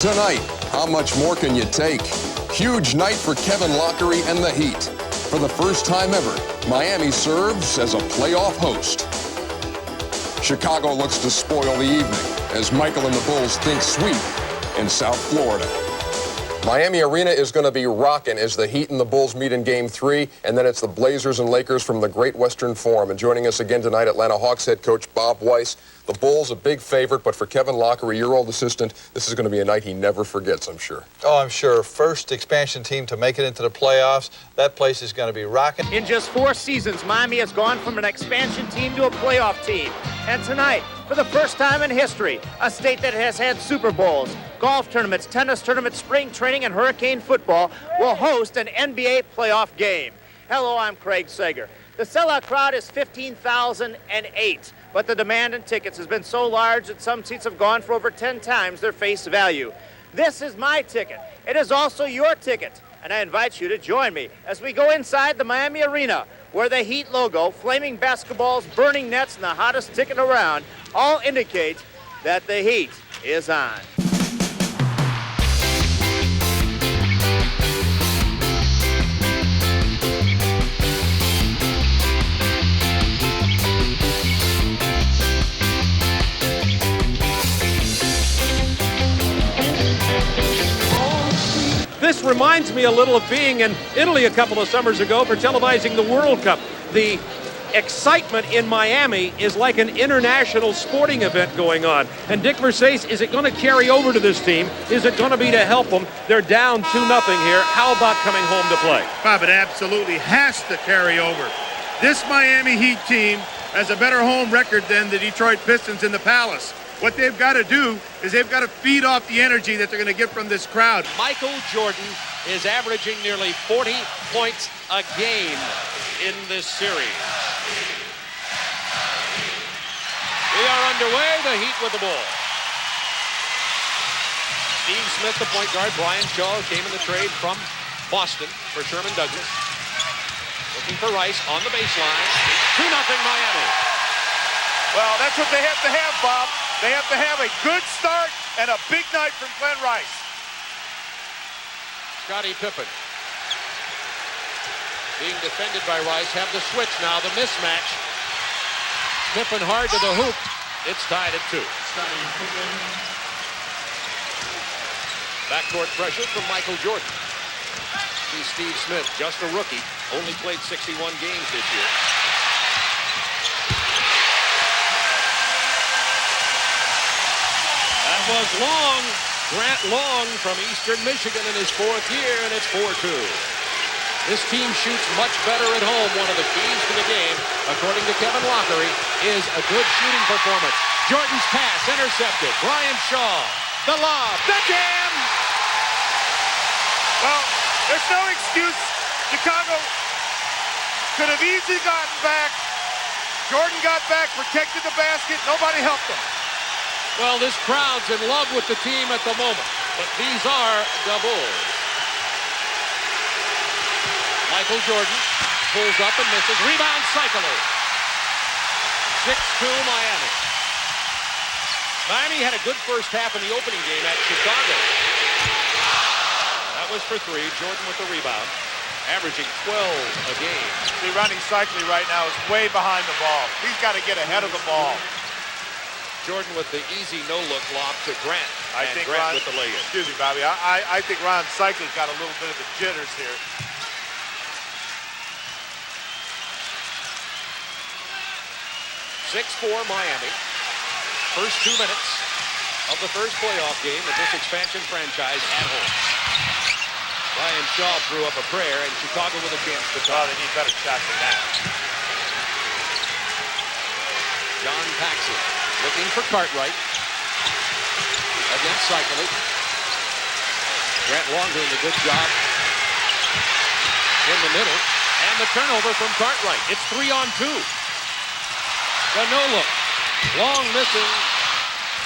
Tonight, how much more can you take? Huge night for Kevin Lockery and the Heat. For the first time ever, Miami serves as a playoff host. Chicago looks to spoil the evening as Michael and the Bulls think sweep in South Florida. Miami Arena is going to be rocking as the Heat and the Bulls meet in Game 3, and then it's the Blazers and Lakers from the Great Western Forum. And joining us again tonight, Atlanta Hawks head coach Bob Weiss. The Bulls, a big favorite, but for Kevin Lockery, your old assistant, this is going to be a night he never forgets, I'm sure. Oh, I'm sure. First expansion team to make it into the playoffs. That place is going to be rocking. In just 4 seasons, Miami has gone from an expansion team to a playoff team. And tonight, for the first time in history, a state that has had Super Bowls, golf tournaments, tennis tournaments, spring training, and hurricane football will host an NBA playoff game. Hello, I'm Craig Sager. The sellout crowd is 15,008, but the demand in tickets has been so large that some seats have gone for over 10 times their face value. This is my ticket. It is also your ticket, and I invite you to join me as we go inside the Miami Arena, where the Heat logo, flaming basketballs, burning nets, and the hottest ticket around all indicate that the Heat is on. This reminds me a little of being in Italy a couple of summers ago for televising the World Cup. The excitement in Miami is like an international sporting event going on. And Dick Versace, is it going to carry over to this team? Is it going to be to help them? They're down 2-0 here. How about coming home to play? Bob, it absolutely has to carry over. This Miami Heat team has a better home record than the Detroit Pistons in the Palace. What they've got to do is they've got to feed off the energy that they're going to get from this crowd. Michael Jordan is averaging nearly 40 points a game in this series. We are underway, the Heat with the ball. Steve Smith, the point guard. Brian Shaw came in the trade from Boston for Sherman Douglas. Looking for Rice on the baseline. 2-0 Miami. Well, that's what they have to have, Bob. They have to have a good start and a big night from Glenn Rice. Scottie Pippen being defended by Rice. Have the switch now, the mismatch. Pippen hard to the hoop. It's tied at 2. Backcourt pressure from Michael Jordan. See Steve Smith, just a rookie, only played 61 games this year. That was Long, Grant Long from Eastern Michigan in his 4th year, and it's 4-2. This team shoots much better at home. One of the keys to the game, according to Kevin Lockery, is a good shooting performance. Jordan's pass intercepted. Brian Shaw, the lob, the jam! Well, there's no excuse. Chicago could have easily gotten back. Jordan got back, protected the basket. Nobody helped him. Well, this crowd's in love with the team at the moment, but these are the Bulls. Michael Jordan pulls up and misses. Rebound, Cycler. 6-2 Miami. Miami had a good first half in the opening game at Chicago. That was for 3. Jordan with the rebound, averaging 12 a game. See, Ronnie Cycli right now is way behind the ball. He's got to get ahead of the ball. Jordan with the easy no-look lob to Grant. I think Grant Ron, with the layup. Excuse me, Bobby. I think Ron Cycli's got a little bit of the jitters here. (6-4) Miami. First 2 minutes of the first playoff game of this expansion franchise at home. Brian Shaw threw up a prayer, and Chicago with a chance to tie. Oh, they need better shots than that. John Paxson looking for Cartwright against Cycli. Grant Long doing a good job in the middle, and the turnover from Cartwright. It's 3-on-2. The no-look. Long missing.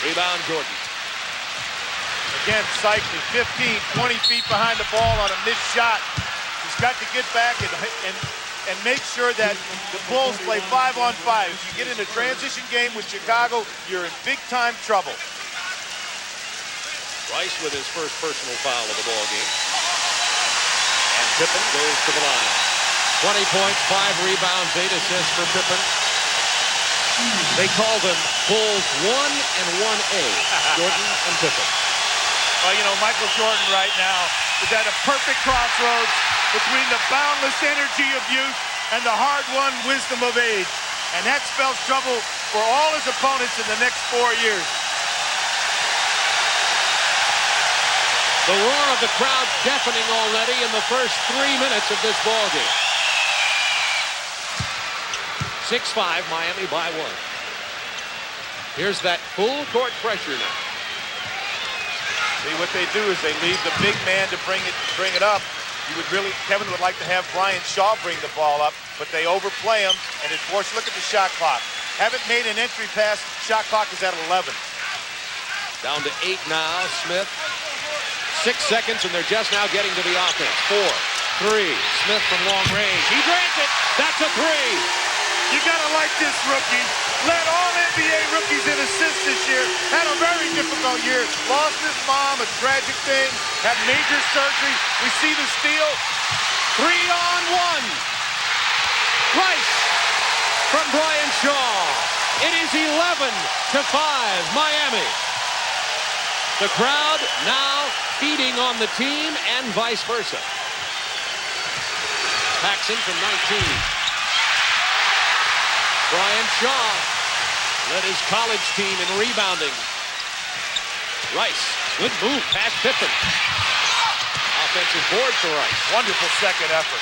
Rebound Jordan. Again, Cycli, 15, 20 feet behind the ball on a missed shot. He's got to get back and make sure that the Bulls play 5-on-5. If you get in a transition game with Chicago, you're in big-time trouble. Rice with his first personal foul of the ball game. And Pippen goes to the line. 20 points, 5 rebounds, 8 assists for Pippen. They call them Bulls 1 and 1A, Jordan and Pippen. Well, you know, Michael Jordan right now is at a perfect crossroads between the boundless energy of youth and the hard-won wisdom of age. And that spells trouble for all his opponents in the next 4 years. The roar of the crowd deafening already in the first 3 minutes of this ball game. 6-5, Miami by 1. Here's that full court pressure now. See, what they do is they leave the big man to bring it up. Kevin would like to have Brian Shaw bring the ball up, but they overplay him, and it forces. Look at the shot clock. Haven't made an entry pass. Shot clock is at 11. Down to 8 now. Smith. 6 seconds, and they're just now getting to the offense. 4, 3. Smith from long range. He drains it. That's a 3. You gotta like this rookie. Led all NBA rookies in assists this year. Had a very difficult year. Lost his mom, a tragic thing. Had major surgery. We see the steal. 3-on-1. Rice from Brian Shaw. It is 11-5, Miami. The crowd now feeding on the team and vice versa. Paxson from 19. Brian Shaw led his college team in rebounding. Rice, good move past Pippen. Offensive board for Rice. Wonderful second effort.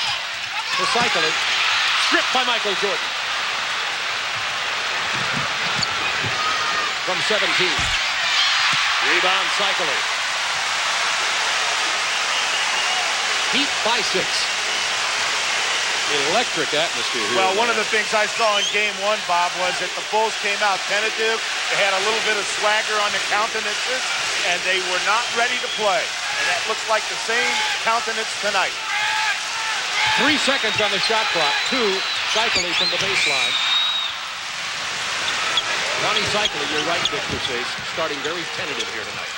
Recycling, stripped by Michael Jordan. From 17. Rebound cycling. Heat by 6. Electric atmosphere here. Well, one of the things I saw in game 1, Bob, was that the Bulls came out tentative. They had a little bit of swagger on the countenances, and they were not ready to play. And that looks like the same countenance tonight. 3 seconds on the shot clock. 2 cycling from the baseline. Ronnie cycling, you're right, Victor says, starting very tentative here tonight.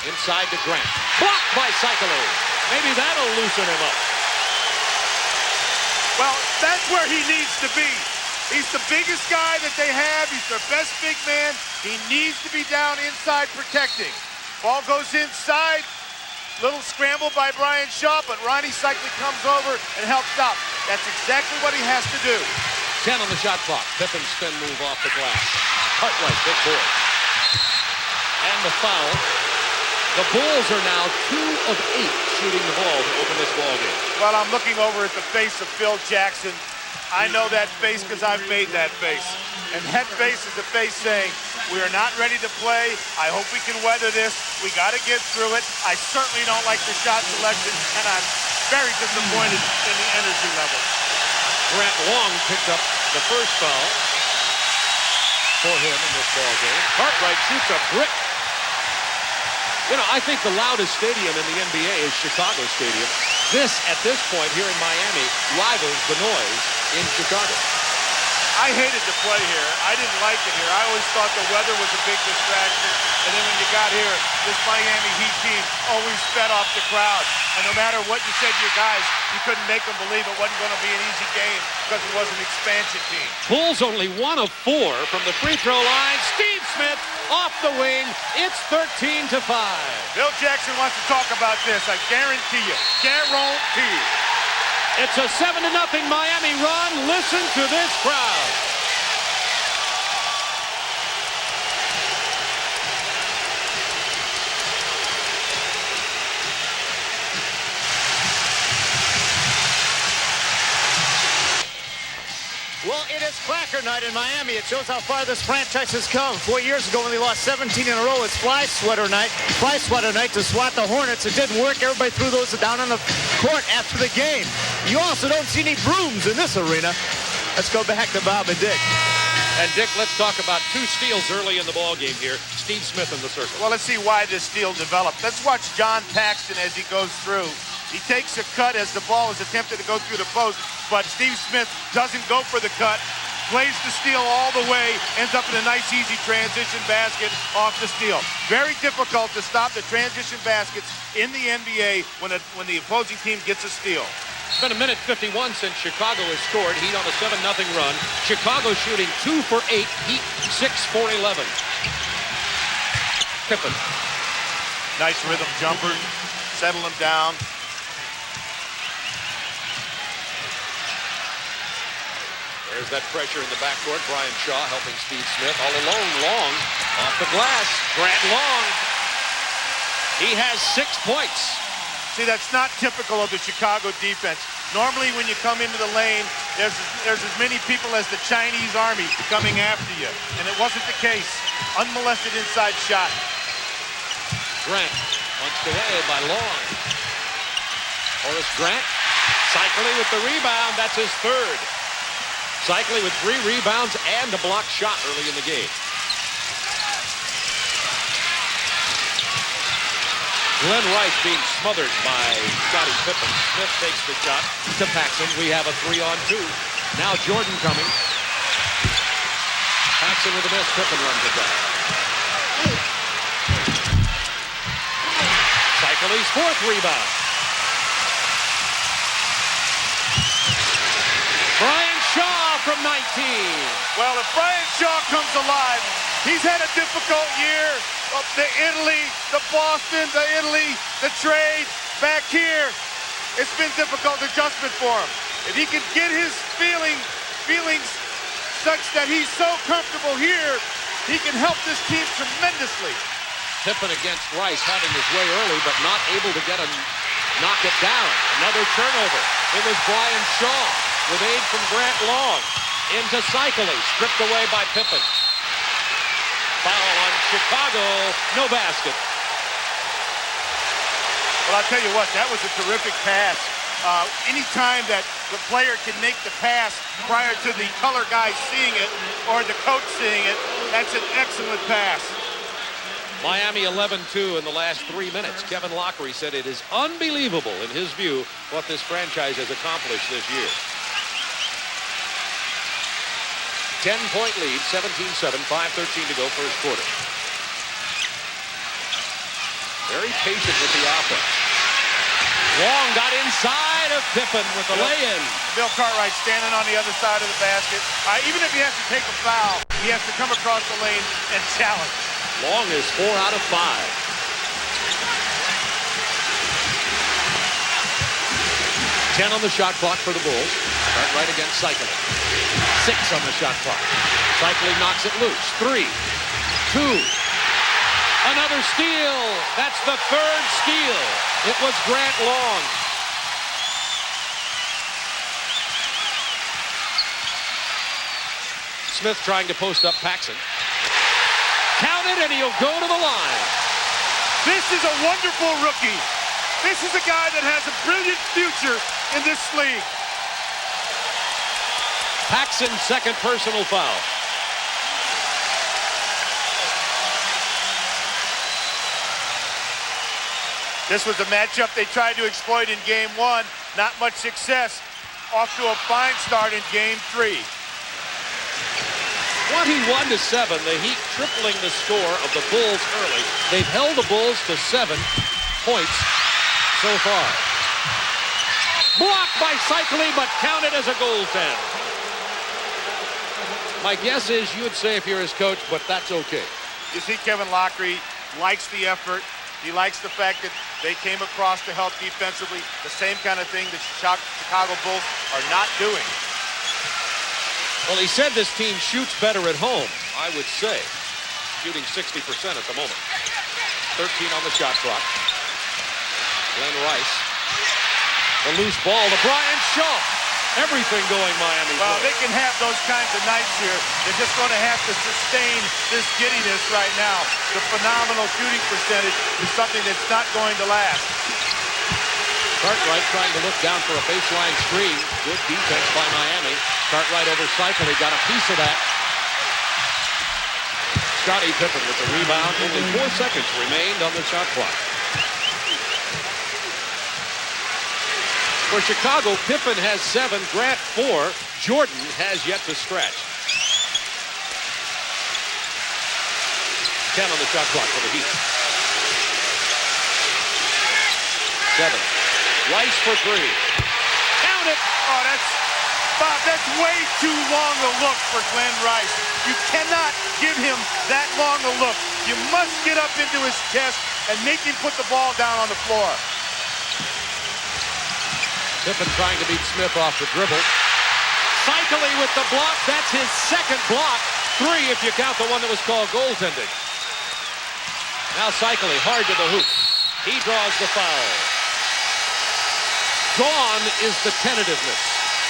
Inside to Grant. Blocked by cycling. Maybe that'll loosen him up. Well, that's where he needs to be. He's the biggest guy that they have. He's their best big man. He needs to be down inside protecting. Ball goes inside. Little scramble by Brian Shaw, but Ronnie Cycling comes over and helps out. That's exactly what he has to do. 10 on the shot clock. Pippen spin move off the glass. Cartwright, big board. And the foul. The Bulls are now 2 of 8 shooting the ball to open this ball game. Well, I'm looking over at the face of Phil Jackson. I know that face because I've made that face. And that face is the face saying, we are not ready to play. I hope we can weather this. We got to get through it. I certainly don't like the shot selection, and I'm very disappointed in the energy level. Grant Long picked up the first foul for him in this ball game. Cartwright shoots a brick. You know, I think the loudest stadium in the NBA is Chicago Stadium. This, at this point here in Miami, rivals the noise in Chicago. I hated to play here. I didn't like it here. I always thought the weather was a big distraction. And then when you got here, this Miami Heat team always fed off the crowd. And no matter what you said to your guys, you couldn't make them believe it wasn't going to be an easy game because it was an expansion team. Bulls only 1 of 4 from the free throw line. Steve Smith off the wing. It's 13-5. Bill Jackson wants to talk about this. I guarantee you. Guarantee. It's a 7-0 Miami run. Listen to this crowd. Well, it is cracker night in Miami. It shows how far this franchise has come. 4 years ago when they lost 17 in a row, it's fly sweater night to swat the Hornets. It didn't work. Everybody threw those down on the court after the game. You also don't see any brooms in this arena. Let's go back to Bob and Dick. And Dick, let's talk about 2 steals early in the ball game here. Steve Smith in the circle. Well, let's see why this steal developed. Let's watch John Paxson as he goes through. He takes a cut as the ball is attempted to go through the post, but Steve Smith doesn't go for the cut. plays the steal all the way, ends up in a nice, easy transition basket off the steal. Very difficult to stop the transition baskets in the NBA when the opposing team gets a steal. It's been a minute 51 since Chicago has scored. Heat on a 7-0 run. Chicago shooting 2 for 8. Heat 6 for 11. Pippen. Nice rhythm jumper. Settle him down. There's that pressure in the backcourt. Brian Shaw helping Steve Smith. All alone. Long off the glass. Grant Long. He has 6 points. See, that's not typical of the Chicago defense. Normally when you come into the lane, there's as many people as the Chinese army coming after you. And it wasn't the case. Unmolested inside shot. Grant punched away by Long. Horace Grant. Cycling with the rebound. That's his third. Cycling with 3 rebounds and a blocked shot early in the game. Glenn Rice being smothered by Scottie Pippen. Smith takes the shot to Paxson. We have a 3-on-2. Now Jordan coming. Paxson with a miss. Pippen runs it down. Cycle's 4th rebound. Brian Shaw from 19. Well, if Brian Shaw comes alive, he's had a difficult year. The Italy, the Boston, the Italy, the trade, back here. It's been difficult adjustment for him. If he can get his feelings such that he's so comfortable here, he can help this team tremendously. Pippen against Rice, having his way early, but not able to knock it down. Another turnover. It was Brian Shaw with aid from Grant Long. Into Cycling, stripped away by Pippen. Foul on Chicago, no basket. Well, I'll tell you what, that was a terrific pass. Anytime that the player can make the pass prior to the color guy seeing it or the coach seeing it, that's an excellent pass. Miami 11-2 in the last 3 minutes. Kevin Lockery said it is unbelievable, in his view, what this franchise has accomplished this year. 10-point lead, 17-7, 5:13 to go first quarter. Very patient with the offense. Long got inside of Pippen with the lay-in. Bill Cartwright standing on the other side of the basket. Even if he has to take a foul, he has to come across the lane and challenge. Long is 4 out of 5. 10 on the shot clock for the Bulls. Right against Cycling. 6 on the shot clock. Cycling knocks it loose. 3, 2. Another steal. That's the 3rd steal. It was Grant Long. Smith trying to post up Paxson. Counted, and he'll go to the line. This is a wonderful rookie. This is a guy that has a brilliant future in this league. Paxson's 2nd personal foul. This was a matchup they tried to exploit in game 1. Not much success. Off to a fine start in game 3. 21-7, the Heat tripling the score of the Bulls early. They've held the Bulls to 7 points so far. Blocked by Cycling, but counted as a goaltend. My guess is you'd say if you're his coach, but that's okay. You see, Kevin Lockery likes the effort. He likes the fact that they came across to help defensively. The same kind of thing the Chicago Bulls are not doing. Well, he said this team shoots better at home, I would say. Shooting 60% at the moment. 13 on the shot clock. Glenn Rice. The loose ball to Brian Shaw. Everything going Miami. Well, they can have those kinds of nights here. They're just going to have to sustain this giddiness right now. The phenomenal shooting percentage is something that's not going to last. Cartwright trying to look down for a baseline screen. Good defense by Miami. Cartwright over Cycling. Got a piece of that. Scottie Pippen with the rebound. Only 4 seconds remained on the shot clock. For Chicago, Pippen has 7, Grant 4. Jordan has yet to stretch. 10 on the shot clock for the Heat. 7. Rice for 3. Count it! Oh, Bob, that's way too long a look for Glenn Rice. You cannot give him that long a look. You must get up into his chest and make him put the ball down on the floor. Pippen trying to beat Smith off the dribble. Cycling with the block. That's his second block. 3 if you count the one that was called goaltending. Now Cycling hard to the hoop. He draws the foul. Gone is the tentativeness.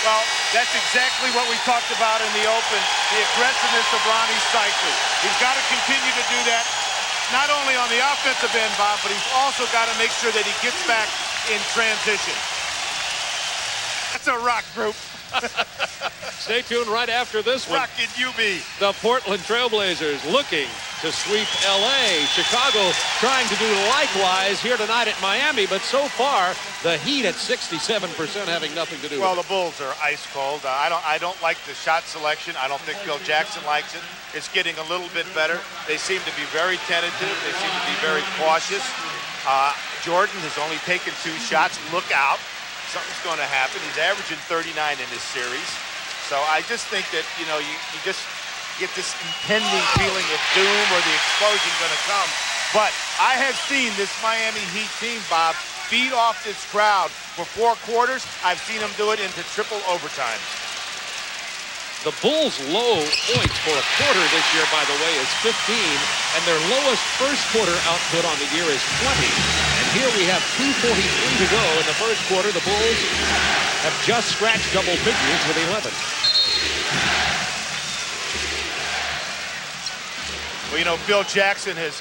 Well, that's exactly what we talked about in the open, the aggressiveness of Ronnie Cycling. He's got to continue to do that, not only on the offensive end, Bob, but he's also got to make sure that he gets back in transition. That's a rock group. Stay tuned right after this one. Rockin' UB. The Portland Trailblazers looking to sweep L.A. Chicago trying to do likewise here tonight at Miami, but so far the Heat at 67% having nothing to do Well, with the Bulls are ice cold. I don't like the shot selection. I don't think Phil Jackson likes it. It's getting a little bit better. They seem to be very tentative. They seem to be very cautious. Jordan has only taken 2 shots. Look out. Something's going to happen. He's averaging 39 in this series. So I just think that, you just get this impending feeling of doom or the explosion going to come. But I have seen this Miami Heat team, Bob, feed off this crowd for 4 quarters. I've seen them do it into triple overtime. The Bulls' low points for a quarter this year, by the way, is 15, and their lowest first quarter output on the year is 20. And here we have 2:43 to go in the first quarter. The Bulls have just scratched double figures with 11. Well, Phil Jackson has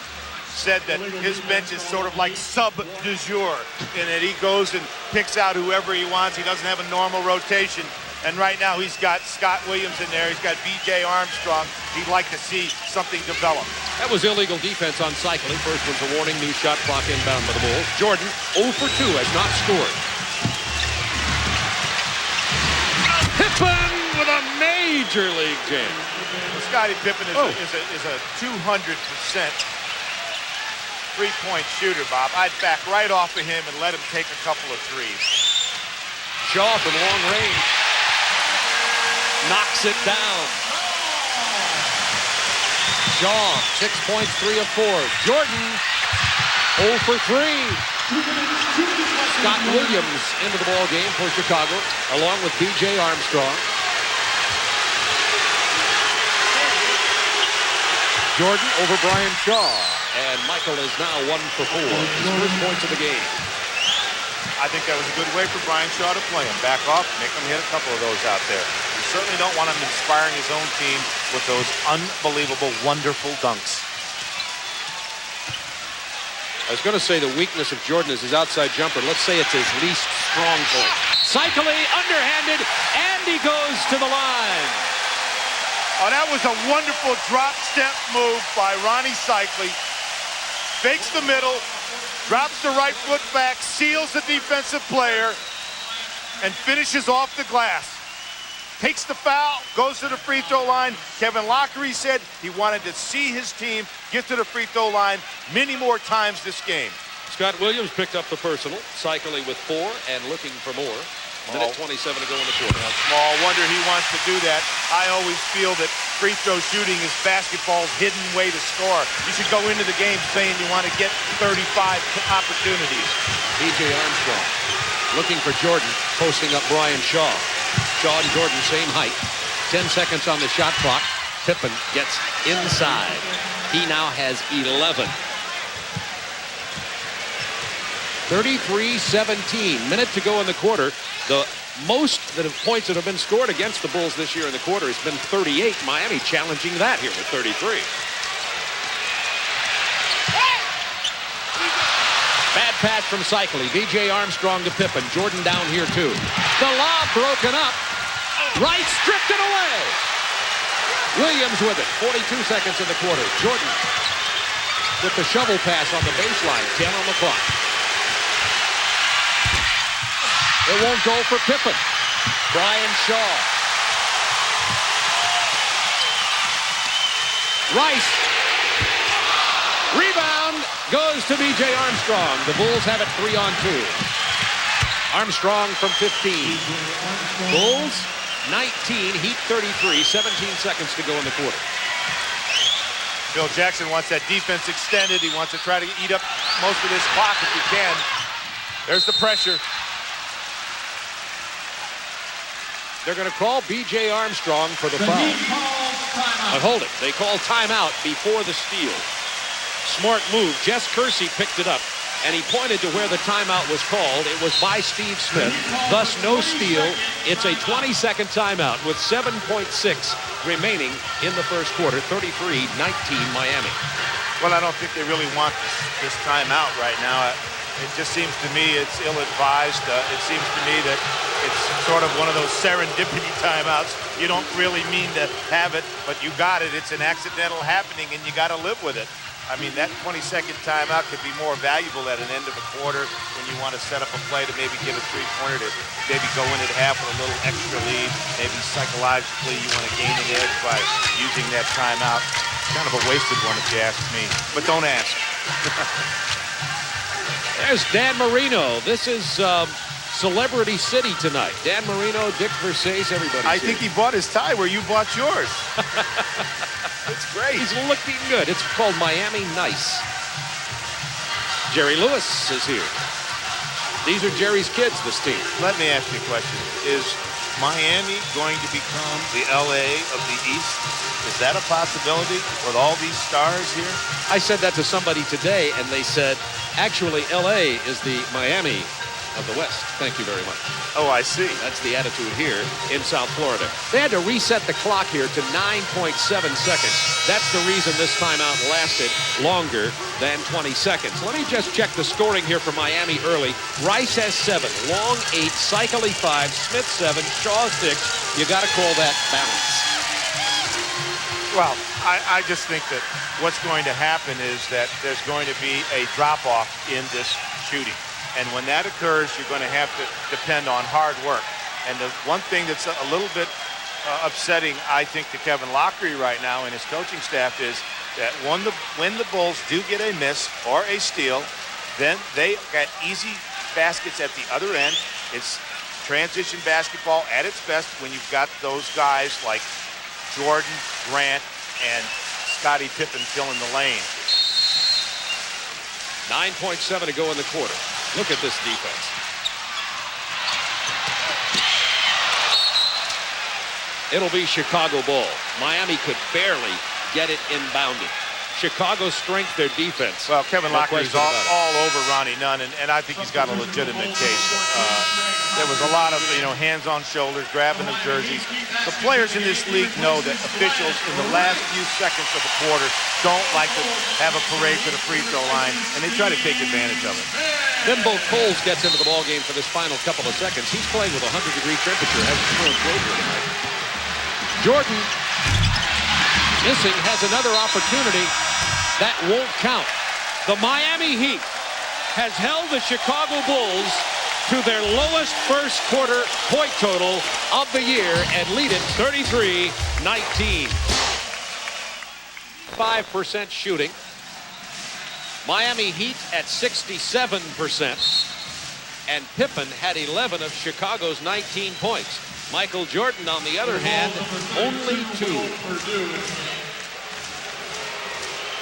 said that his bench is sort of like sub du jour, in that he goes and picks out whoever he wants. He doesn't have a normal rotation. And right now he's got Scott Williams in there. He's got B.J. Armstrong. He'd like to see something develop. That was illegal defense on Cycling. First one's a warning. New shot clock inbound by the Bulls. Jordan 0 for 2 has not scored. Pippen with a major league jam. Well, Scottie Pippen is a 200% three-point shooter, Bob. I'd back right off of him and let him take a couple of threes. Shaw from long range. Knocks it down. Shaw, 6 points, 3 of 4. Jordan, 0 for 3. Scott Williams into the ball game for Chicago, along with B.J. Armstrong. Jordan over Brian Shaw. And Michael is now 1 for 4. His first points of the game. I think that was a good way for Brian Shaw to play him. Back off, make him hit a couple of those out there. You certainly don't want him inspiring his own team with those unbelievable, wonderful dunks. I was going to say the weakness of Jordan is his outside jumper. Let's say it's his least strong point. Cycling, underhanded, and he goes to the line. Oh, that was a wonderful drop step move by Ronnie Cycling. Fakes the middle, drops the right foot back, seals the defensive player, and finishes off the glass. Takes the foul, goes to the free throw line. Kevin Lockery said he wanted to see his team get to the free throw line many more times this game. Scott Williams picked up the personal, Cycling with 4 and looking for more. Minute 27 to go in the quarter. Small wonder he wants to do that. I always feel that free throw shooting is basketball's hidden way to score. You should go into the game saying you want to get 35 opportunities. B.J. Armstrong looking for Jordan, posting up Brian Shaw. Shaw and Jordan same height. 10 seconds on the shot clock. Pippen gets inside. He now has 11. 33-17. Minute to go in the quarter. The most points that have been scored against the Bulls this year in the quarter has been 38. Miami challenging that here with 33. Bad pass from Cycling. B.J. Armstrong to Pippen. Jordan down here too. The lob broken up. Rice stripped it away. Williams with it. 42 seconds in the quarter. Jordan with the shovel pass on the baseline. 10 on the clock. It won't go for Pippen. Brian Shaw. Rice. Rebound goes to B.J. Armstrong. The Bulls have it 3-on-2. Armstrong from 15. Bulls 19, Heat 33, 17 seconds to go in the quarter. Phil Jackson wants that defense extended. He wants to try to eat up most of this clock if he can. There's the pressure. They're going to call B.J. Armstrong for the foul. But hold it. They call timeout before the steal. Smart move. Jess Kersey picked it up, and he pointed to where the timeout was called. It was by Steve Smith. Thus, no steal. It's a 20-second timeout with 7.6 remaining in the first quarter. 33-19 Miami. Well, I don't think they really want this timeout right now. It just seems to me it's ill-advised. It seems to me that it's sort of one of those serendipity timeouts. You don't really mean to have it, but you got it. It's an accidental happening, and you got to live with it. I mean, that 20-second timeout could be more valuable at an end of a quarter when you want to set up a play to maybe give a three-pointer to maybe go in at half with a little extra lead. Maybe psychologically you want to gain an edge by using that timeout. It's kind of a wasted one if you ask me, but don't ask. There's Dan Marino. This is Celebrity City tonight. Dan Marino, Dick Versace, everybody. I think he bought his tie where you bought yours. It's great. He's looking good. It's called Miami Nice. Jerry Lewis is here. These are Jerry's kids, this team. Let me ask you a question. Is Miami going to become the LA of the East? Is that a possibility with all these stars here? I said that to somebody today, and they said, actually, LA is the Miami of the West. Thank you very much. Oh, I see. That's the attitude here in South Florida. They had to reset the clock here to 9.7 seconds. That's the reason this timeout lasted longer than 20 seconds. Let me just check the scoring here for Miami early. Rice has 7, Long 8, Cycli 5, Smith 7, Shaw 6. You got to call that balance. Well, I just think that what's going to happen is that there's going to be a drop-off in this shooting. And when that occurs, you're going to have to depend on hard work. And the one thing that's a little bit upsetting, I think, to Kevin Lockery right now and his coaching staff is that when the Bulls do get a miss or a steal, then they got easy baskets at the other end. It's transition basketball at its best when you've got those guys like Jordan, Grant, and Scottie Pippen filling the lane. 9.7 to go in the quarter. Look at this defense. It'll be Chicago ball. Miami could barely get it inbounded. Chicago's strength, their defense. Well, Kevin Lockery's all over Ronnie Nunn, and I think he's got a legitimate case. There was a lot of, hands on shoulders, grabbing of jerseys. The players in this league know that officials in the last few seconds of the quarter don't like to have a parade to the free throw line, and they try to take advantage of it. Then Bo Coles gets into the ballgame for this final couple of seconds. He's playing with 100-degree temperature. Hasn't thrown closer tonight. Jordan missing has another opportunity that won't count. The Miami Heat has held the Chicago Bulls to their lowest first quarter point total of the year and lead it 33-19. 5% shooting. Miami Heat at 67%. And Pippen had 11 of Chicago's 19 points. Michael Jordan, on the other hand, only 2.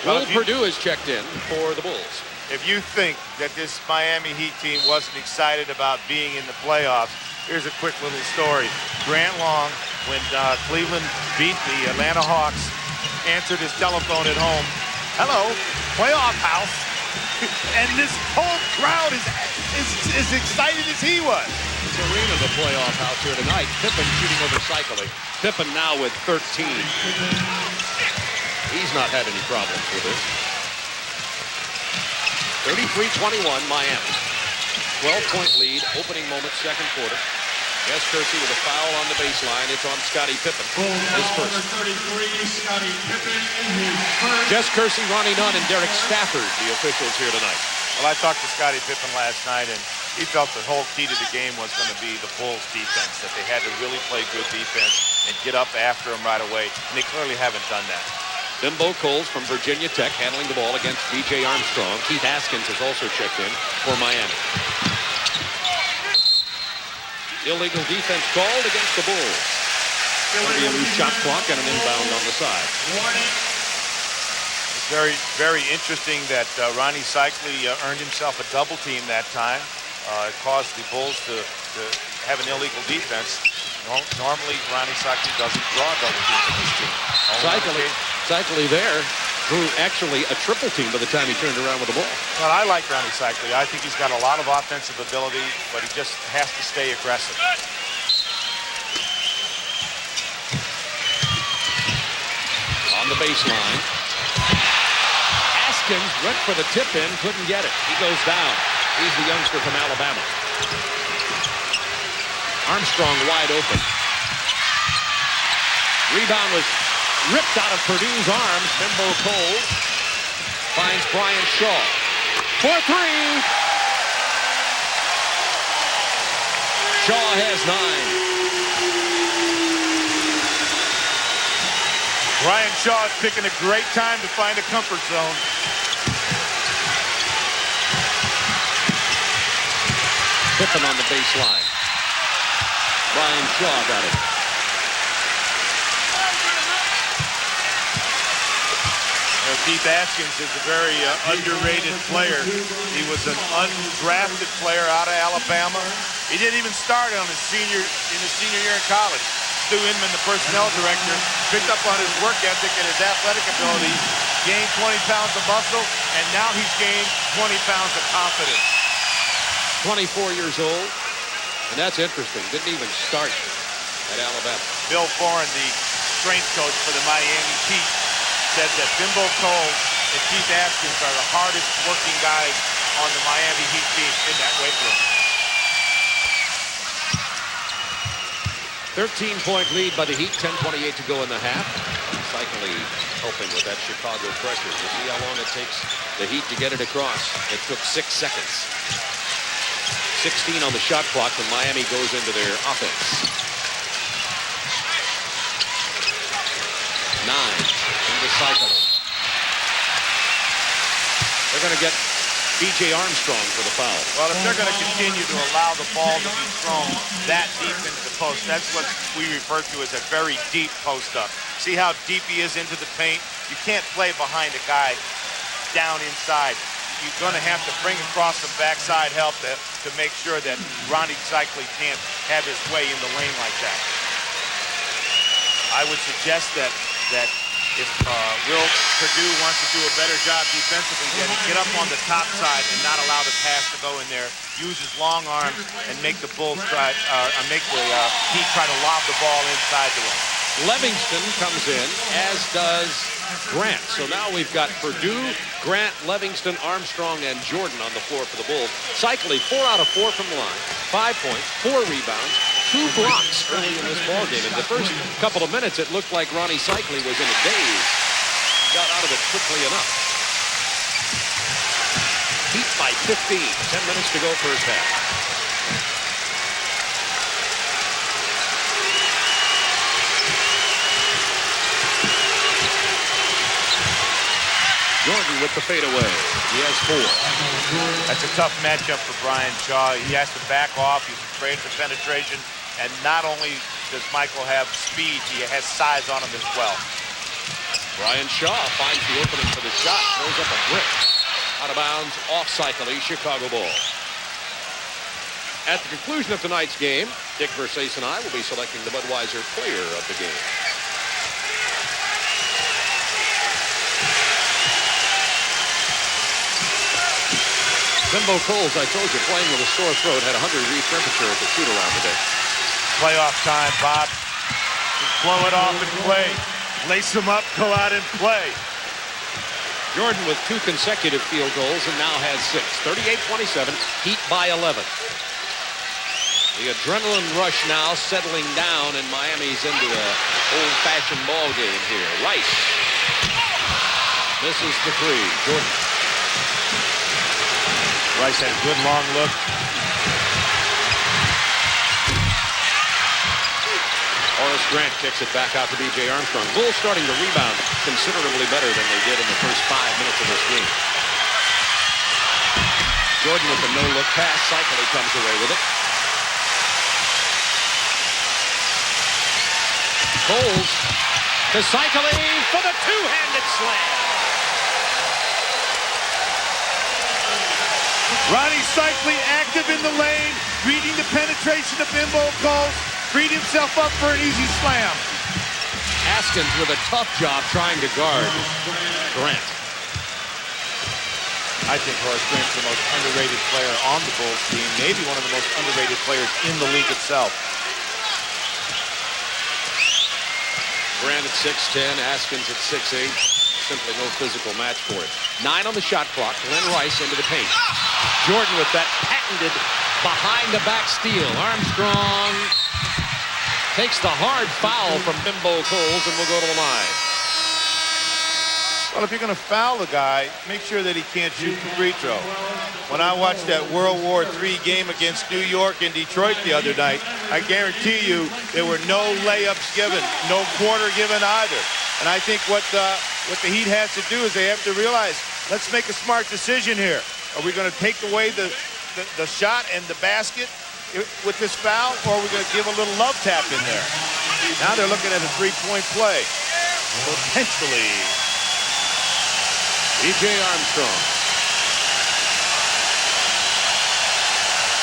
Will Purdue is checked in for the Bulls. If you think that this Miami Heat team wasn't excited about being in the playoffs, here's a quick little story. Grant Long, when Cleveland beat the Atlanta Hawks, answered his telephone at home. Hello, playoff house. And this whole crowd is as excited as he was. Serena, the playoff house here tonight. Pippen shooting over Cycli. Pippen now with 13. He's not had any problems with this. 33-21 Miami. 12-point lead, opening moment, second quarter. Jess Kersey with a foul on the baseline. It's on Scottie Pippen. His first. Jess Kersey, Ronnie Nunn, and Derek Stafford, the officials here tonight. Well, I talked to Scottie Pippen last night, and he felt the whole key to the game was going to be the Bulls' defense, that they had to really play good defense and get up after them right away, and they clearly haven't done that. Bimbo Coles from Virginia Tech handling the ball against B.J. Armstrong. Keith Askins has also checked in for Miami. Illegal defense called against the Bulls. Going to be a loose shot clock and an inbound on the side. It's very, very interesting that Ronnie Cycli earned himself a double team that time. It caused the Bulls to have an illegal defense. Normally, Ronnie Cycli doesn't draw double teams in this team. Cycli there drew actually a triple team by the time he turned around with the ball. Well, I like Ronnie Cycli. I think he's got a lot of offensive ability, but he just has to stay aggressive. On the baseline. Askins went for the tip in, couldn't get it. He goes down. He's the youngster from Alabama. Armstrong wide open. Rebound was ripped out of Purdue's arms. Bimbo Coles finds Brian Shaw. For three. Shaw has 9. Brian Shaw is picking a great time to find a comfort zone. Pippen on the baseline. Brian Shaw got it. Keith Askins is a very underrated player. He was an undrafted player out of Alabama. He didn't even start on his senior year in college. Stu Inman, the personnel director, picked up on his work ethic and his athletic ability, gained 20 pounds of muscle, and now he's gained 20 pounds of confidence. 24 years old. And that's interesting. Didn't even start at Alabama. Bill Foran, the strength coach for the Miami Heat, said that Bimbo Coles and Keith Askins are the hardest working guys on the Miami Heat team in that weight room. 13-point lead by the Heat, 10:28 to go in the half. Cycli helping with that Chicago pressure. We'll see how long it takes the Heat to get it across. It took 6 seconds. 16 on the shot clock when Miami goes into their offense. 9 into Cycli. They're going to get B.J. Armstrong for the foul. Well, if they're going to continue to allow the ball to be thrown that deep into the post, that's what we refer to as a very deep post-up. See how deep he is into the paint? You can't play behind a guy down inside. You're going to have to bring across some backside help to make sure that Ronnie Cycli can't have his way in the lane like that. I would suggest that if Will Purdue wants to do a better job defensively, then get up on the top side and not allow the pass to go in there. Use his long arms and make the Bulls try, make the Heat try to lob the ball inside to him. Livingston comes in, as does Grant. So now we've got Purdue, Grant, Livingston, Armstrong, and Jordan on the floor for the Bulls. Cycli 4 out of 4 from the line, 5 points, 4 rebounds, 2 blocks early in this ballgame. In the first couple of minutes, it looked like Ronnie Cycli was in a daze. Got out of it quickly enough. Heat by 15. 10 minutes to go first half. Jordan with the fadeaway. He has 4. That's a tough matchup for Brian Shaw. He has to back off. He's afraid of the penetration. And not only does Michael have speed, he has size on him as well. Brian Shaw finds the opening for the shot. Throws up a brick. Out of bounds, off Cycli, Chicago ball. At the conclusion of tonight's game, Dick Versace and I will be selecting the Budweiser player of the game. Bimbo Coles, I told you, playing with a sore throat, had 100-degree temperature at the shoot-around today. Playoff time, Bob. Just blow it off and play. Lace them up, go out and play. Jordan with 2 consecutive field goals and now has 6. 38-27, Heat by 11. The adrenaline rush now settling down, and Miami's into an old-fashioned ball game here. Rice misses the 3. Jordan. Rice had a good long look. Horace Grant kicks it back out to B.J. Armstrong. Bulls starting to rebound considerably better than they did in the first 5 minutes of this game. Jordan with the no-look pass. Cycling comes away with it. Coles to Cycling for the two-handed slam. Ronnie Cycling active in the lane, reading the penetration of Bimbo Coles, freed himself up for an easy slam. Askins with a tough job trying to guard Grant. I think Horace Grant's the most underrated player on the Bulls team, maybe one of the most underrated players in the league itself. Grant at 6'10", Askins at 6'8". Simply no physical match for it. 9 on the shot clock. Glenn Rice into the paint. Jordan with that patented behind-the-back steal. Armstrong takes the hard foul from Bimbo Coles and will go to the line. Well, if you're going to foul the guy, make sure that he can't shoot the free throw. When I watched that World War III game against New York and Detroit the other night, I guarantee you there were no layups given, no quarter given either. And I think what the Heat has to do is they have to realize, let's make a smart decision here. Are we going to take away the shot and the basket with this foul, or are we going to give a little love tap in there? Now they're looking at a three-point play. Potentially. B.J. Armstrong.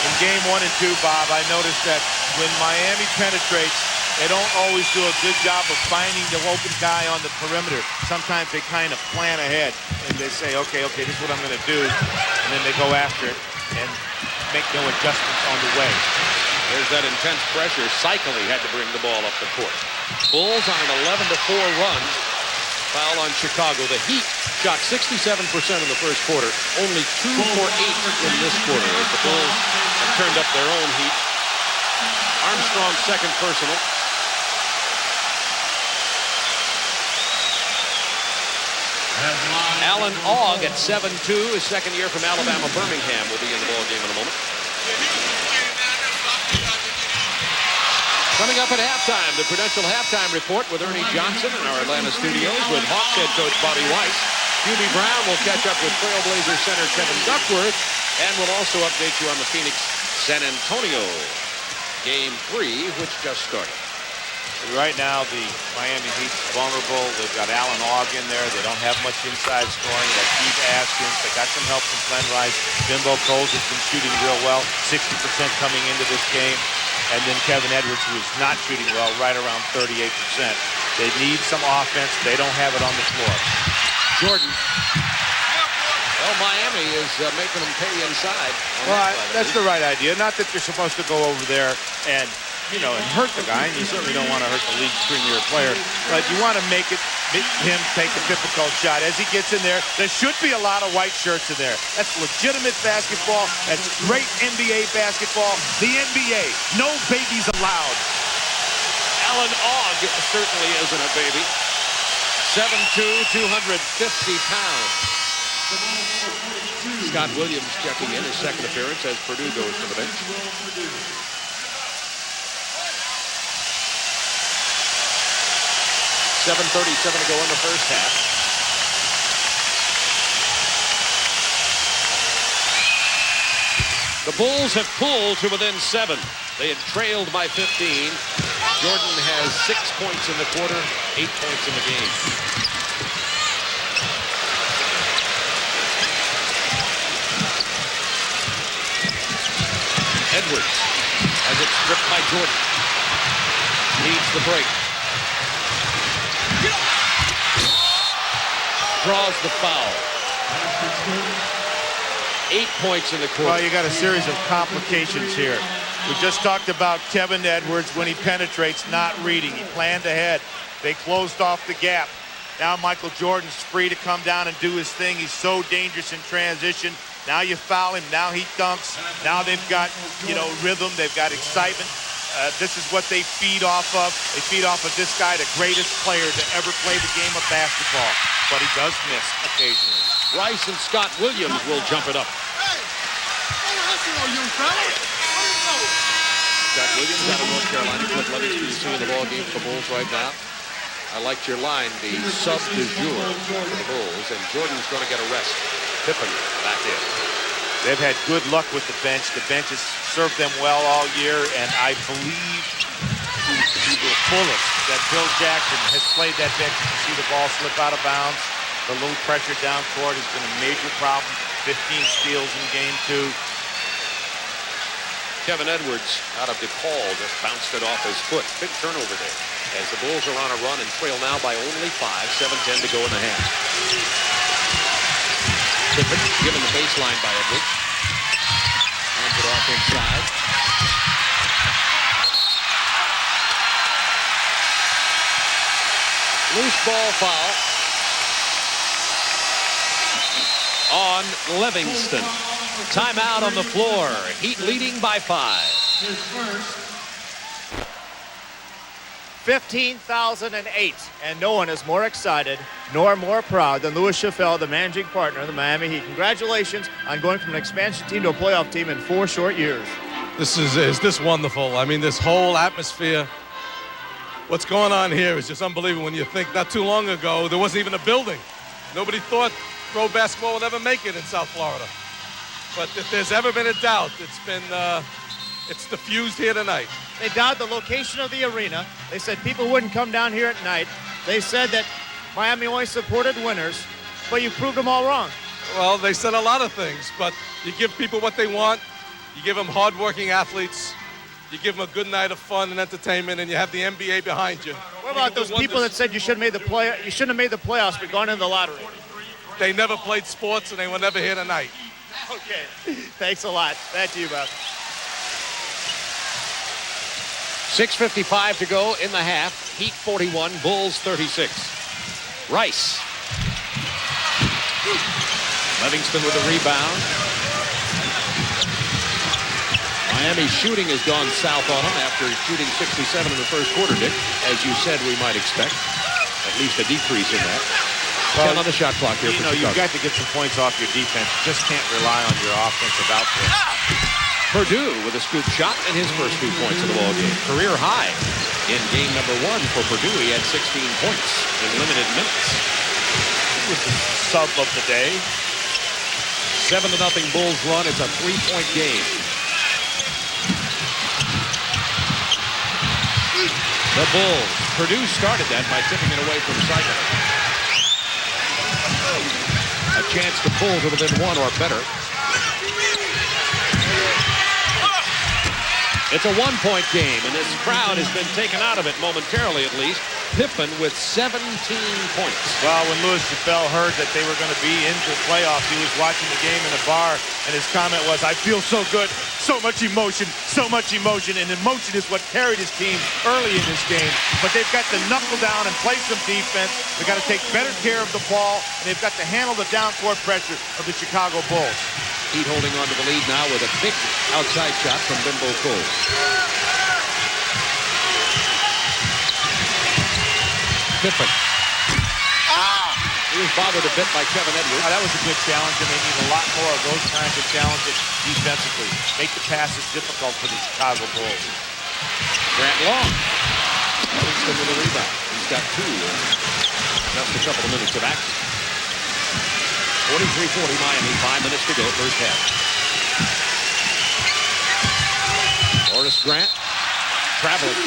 In game 1 and 2, Bob, I noticed that when Miami penetrates, they don't always do a good job of finding the open guy on the perimeter. Sometimes they kind of plan ahead and they say, okay, this is what I'm going to do. And then they go after it and make no adjustments on the way. There's that intense pressure. Cycling had to bring the ball up the court. Bulls on an 11-4 run. Foul on Chicago. The Heat shot 67% in the first quarter. Only 2 for 8 in this quarter as the Bulls have turned up their own heat. Armstrong's second personal. Alan Ogg at 7'2", his second year from Alabama Birmingham, will be in the ball game in a moment. Coming up at halftime, the Prudential Halftime Report with Ernie Johnson in our Atlanta studios with Hawks head coach Bobby Weiss. QB Brown will catch up with Trailblazer center Kevin Duckworth, and we'll also update you on the Phoenix-San Antonio Game 3, which just started. Right now, the Miami Heat's vulnerable. They've got Alan Ogg in there. They don't have much inside scoring. They got Steve Askins. They got some help from Glenn Rice. Bimbo Coles has been shooting real well, 60% coming into this game. And then Kevin Edwards, who is not shooting well, right around 38%. They need some offense. They don't have it on the floor. Jordan. Well, Miami is making them pay inside. Well, that's the right idea. Not that you're supposed to go over there and hurt the guy, and you certainly don't want to hurt the league's premier player, but you want to make him take a difficult shot. As he gets in there, there should be a lot of white shirts in there. That's legitimate basketball. That's great NBA basketball. The NBA, no babies allowed. Alan Ogg certainly isn't a baby. 7'2", 250 pounds. Scott Williams checking in, his second appearance as Purdue goes to the bench. .737 to go in the first half. The Bulls have pulled to within 7. They had trailed by 15. Jordan has 6 points in the quarter, 8 points in the game. Edwards has it stripped by Jordan. Needs the break. Draws the foul. 8 points in the quarter. Well, you got a series of complications here. We just talked about Kevin Edwards when he penetrates, not reading. He planned ahead. They closed off the gap. Now Michael Jordan's free to come down and do his thing. He's so dangerous in transition. Now you foul him. Now he dunks. Now they've got, rhythm. They've got excitement. This is what they feed off of. They feed off of this guy, the greatest player to ever play the game of basketball. But he does miss occasionally. Rice and Scott Williams will jump it up. Got Williams out of North Carolina. Cliff Livingston you see in the ball game for the Bulls right now. I liked your line, the sub du jour for the Bulls, and Jordan's going to get a rest. Pippen back in. They've had good luck with the bench. The bench has served them well all year, and I believe to the fullest that Bill Jackson has played that bench. You can see the ball slip out of bounds. The little pressure down court has been a major problem. 15 steals in game 2. Kevin Edwards out of DePaul just bounced it off his foot. Big turnover there. As the Bulls are on a run and trail now by only 5. 7:10 to go in the half. Pippen given the baseline by Edwards. Hands it off inside. Loose ball foul on Livingston. Timeout on the floor. Heat leading by 5. 15,008, and no one is more excited nor more proud than Louis Chaffel, the managing partner of the Miami Heat. Congratulations on going from an expansion team to a playoff team in 4 short years. This is wonderful. I mean, this whole atmosphere, what's going on here is just unbelievable when you think not too long ago there wasn't even a building. Nobody thought pro basketball would ever make it in South Florida. But if there's ever been a doubt, it's diffused here tonight. They doubted the location of the arena. They said people wouldn't come down here at night. They said that Miami only supported winners, but you proved them all wrong. Well, they said a lot of things, but you give people what they want. You give them hardworking athletes. You give them a good night of fun and entertainment, and you have the NBA behind you. What about those people that said you shouldn't have made the playoffs but gone into the lottery? They never played sports, and they were never here tonight. Okay, thanks a lot. Back to you, Bob. 6:55 to go in the half. Heat 41, Bulls 36. Rice. Livingston with a rebound. Miami's shooting has gone south on them after shooting 67 in the first quarter, Dick. As you said, we might expect at least a decrease in that. 10 on the shot clock here for Chicago. You've got to get some points off your defense. You just can't rely on your offensive output. Purdue with a scoop shot and his first 2 points of the ball game. Career high in game number 1 for Purdue. He had 16 points in limited minutes. He was the sub of the day. 7-0 Bulls run. It's a 3-point game. The Bulls. Purdue started that by tipping it away from Cycle. A chance to pull to within 1 or better. It's a 1-point game, and this crowd has been taken out of it momentarily, at least. Pippen with 17 points. Well, when Louis Chappelle heard that they were going to be into the playoffs, he was watching the game in a bar, and his comment was, "I feel so good, so much emotion, and emotion is what carried his team early in this game." But they've got to knuckle down and play some defense. They've got to take better care of the ball, and they've got to handle the down-court pressure of the Chicago Bulls. Heat holding on to the lead now with a big outside shot from Bimbo Cole. Pippen. He was bothered a bit by Kevin Edwards. That was a good challenge, and they need a lot more of those kinds of challenges defensively. Make the passes difficult for the Chicago Bulls. Grant Long. Livingston with a rebound. He's got 2 in just a couple of minutes of action. 43-40 Miami, 5 minutes to go, first half. Horace Grant traveling.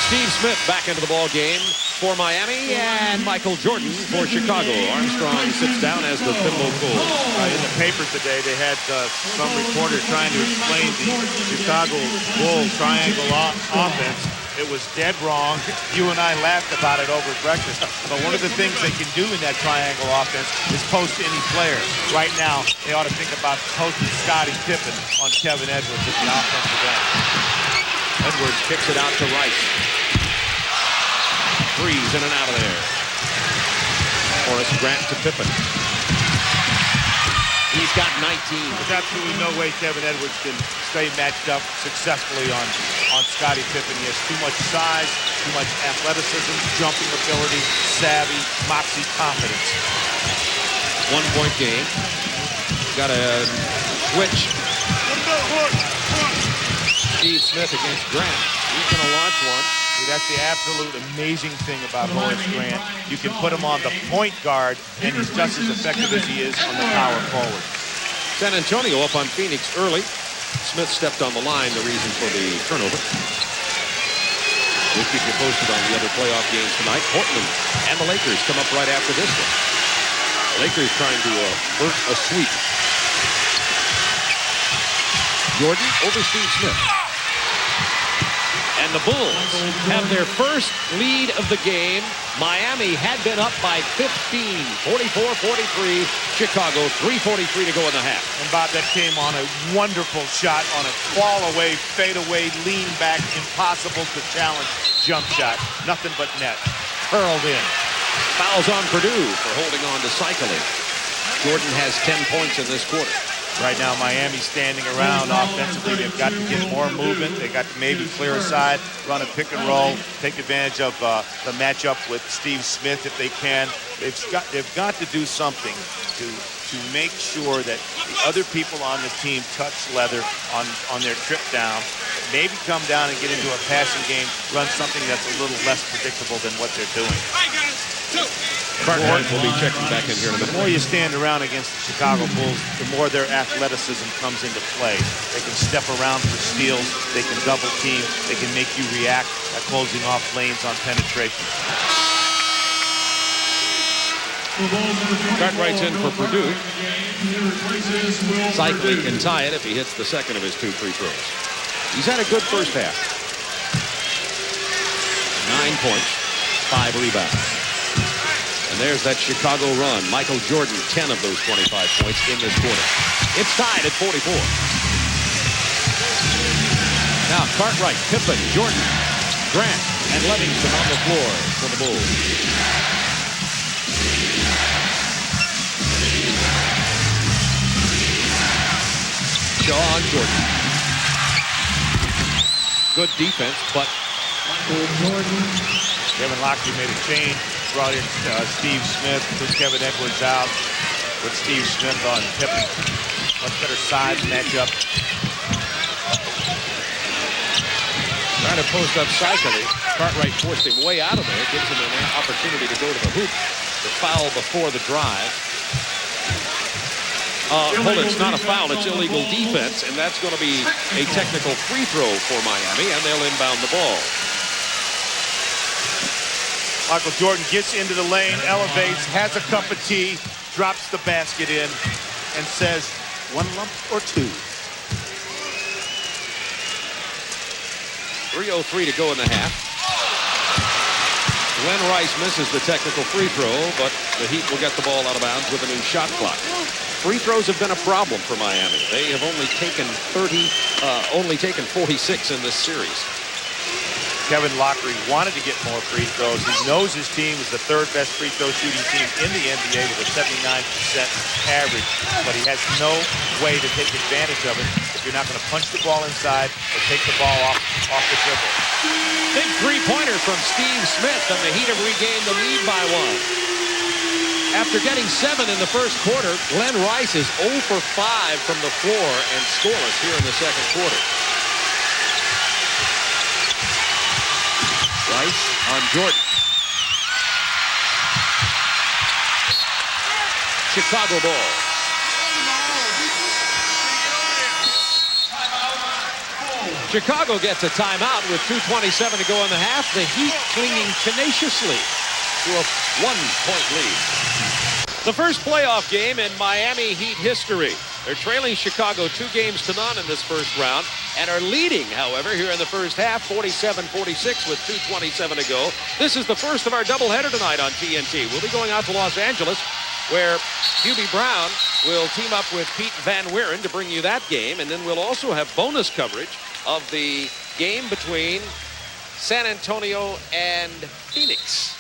Steve Smith back into the ball game for Miami, and Michael Jordan for Chicago. Armstrong sits down as the Bimbo Cole. In the paper today, they had some reporter trying to explain the Chicago Bulls triangle offense. It was dead wrong. You and I laughed about it over breakfast. But one of the things they can do in that triangle offense is post any player. Right now, they ought to think about posting Scottie Pippen on Kevin Edwards at the offensive end. Edwards kicks it out to Rice. Threes in and out of there. Horace Grant to Pippen. He's got 19. There's absolutely no way Kevin Edwards can stay matched up successfully on Scottie Pippen. He has too much size, too much athleticism, jumping ability, savvy, moxie, confidence. 1-point game. Got a switch Steve Smith against Grant. He's going to launch one. See, that's the absolute amazing thing about Horace Grant. You can put him on the point guard, and he's just as effective as he is on the power forward. San Antonio up on Phoenix early. Smith stepped on the line, the reason for the turnover. We'll keep you posted on the other playoff games tonight. Portland and the Lakers come up right after this one. Lakers trying to avert a sweep. Jordan over Steve Smith. And the Bulls have their first lead of the game. Miami had been up by 15, 44-43. Chicago, 3:43 to go in the half. And Bob, that came on a wonderful shot on a fall away, fade away, lean back, impossible to challenge jump shot. Nothing but net. Curled in. Fouls on Purdue for holding on to cycling. Jordan has 10 points in this quarter. Right now, Miami's standing around offensively. They've got to get more movement. They've got to maybe clear aside, run a pick and roll, take advantage of the matchup with Steve Smith if they can. They've got to do something to make sure that the other people on the team touch leather on their trip down. Maybe come down and get into a passing game, run something that's a little less predictable than what they're doing. Cartwright will be checking back in here in a minute. The more you stand around against the Chicago Bulls, the more their athleticism comes into play. They can step around for steals. They can double team. They can make you react by closing off lanes on penetration. Cartwright's in for Purdue. Cycling can tie it if he hits the second of his 2 free throws. He's had a good first half. 9 points, 5 rebounds. And there's that Chicago run. Michael Jordan, 10 of those 25 points in this quarter. It's tied at 44. Now Cartwright, Pippen, Jordan, Grant, and Livingston on the floor for the Bulls. Shaw on Jordan. Good defense, but Kevin Lockley made a change. Brought in Steve Smith, took Kevin Edwards out, with Steve Smith on Pippen. Much better size matchup. trying to post up cycling. Cartwright forced him way out of there, gives him an opportunity to go to the hoop. The foul before the drive. Hold it, it's not a foul, it's illegal defense, and that's going to be a technical free throw for Miami, and they'll inbound the ball. Michael Jordan gets into the lane, elevates, has a cup of tea, drops the basket in, and says, 1 lump or 2. 3:03 to go in the half. Glenn Rice misses the technical free throw, but the Heat will get the ball out of bounds with a new shot clock. Free throws have been a problem for Miami. They have only taken 46 in this series. Kevin Lockery wanted to get more free throws. He knows his team is the 3rd best free throw shooting team in the NBA with a 79% average, but he has no way to take advantage of it if you're not going to punch the ball inside or take the ball off the dribble. Big three-pointer from Steve Smith, and the Heat have regained the lead by 1. After getting 7 in the first quarter, Glenn Rice is 0 for 5 from the floor and scoreless here in the second quarter. Rice on Jordan. Chicago ball. Chicago gets a timeout with 2:27 to go in the half. The Heat clinging tenaciously to a 1-point lead. The first playoff game in Miami Heat history. They're trailing Chicago 2-0 in this first round and are leading, however, here in the first half, 47-46 with 2:27 to go. This is the first of our doubleheader tonight on TNT. We'll be going out to Los Angeles, where Hubie Brown will team up with Pete Van Wieren to bring you that game, and then we'll also have bonus coverage of the game between San Antonio and Phoenix.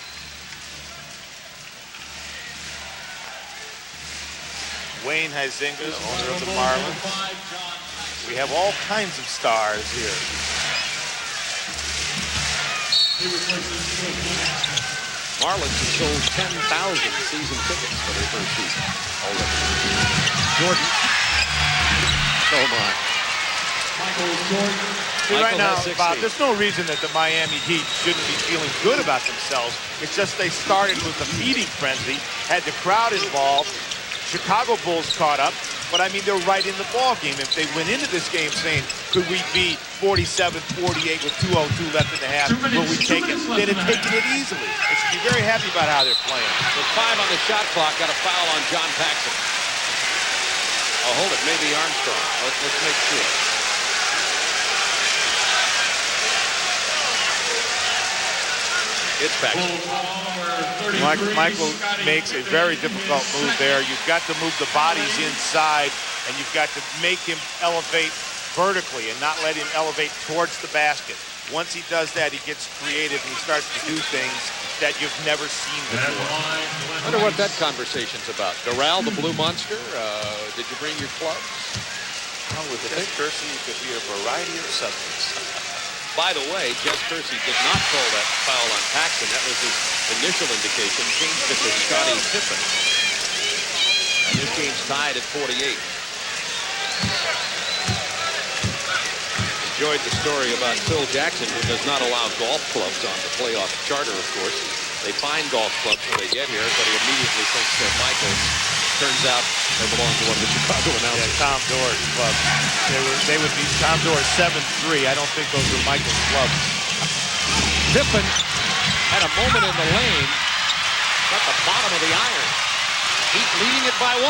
Wayne Huizenga, owner of the Marlins. We have all kinds of stars here. Marlins have sold 10,000 season tickets for their first season already. Jordan. Oh my. See, right now, Bob, there's no reason that the Miami Heat shouldn't be feeling good about themselves. It's just they started with the feeding frenzy, had the crowd involved. Chicago Bulls caught up, but I mean, they're right in the ball game. If they went into this game saying, could we be 47-48 with 2:02 left in the half, will we take it? They'd have taken it easily. They should be very happy about how they're playing. With 5 on the shot clock, got a foul on John Paxson. Oh, hold it, maybe Armstrong. Let's make sure. It's Paxson. Michael makes a very difficult move there. You've got to move the bodies inside, and you've got to make him elevate vertically and not let him elevate towards the basket. Once he does that, he gets creative and he starts to do things that you've never seen before. I wonder what that conversation's about. Doral, the Blue Monster, did you bring your clubs? Oh, with the Kersey, you could be a variety of subjects. By the way, Jess Kersey did not call that foul on Paxson. That was his initial indication. Changed it to Scottie Pippen. And this game's tied at 48. Enjoyed the story about Phil Jackson, who does not allow golf clubs on the playoff charter, of course. They find golf clubs when they get here, but he immediately thinks they're Michael's. Turns out they belong to one of the Chicago announcers. Yeah, Tom Doer's club. They would be Tom Doer's 7-3. I don't think those are Michael's clubs. Pippen had a moment in the lane, got the bottom of the iron. Heat leading it by 1.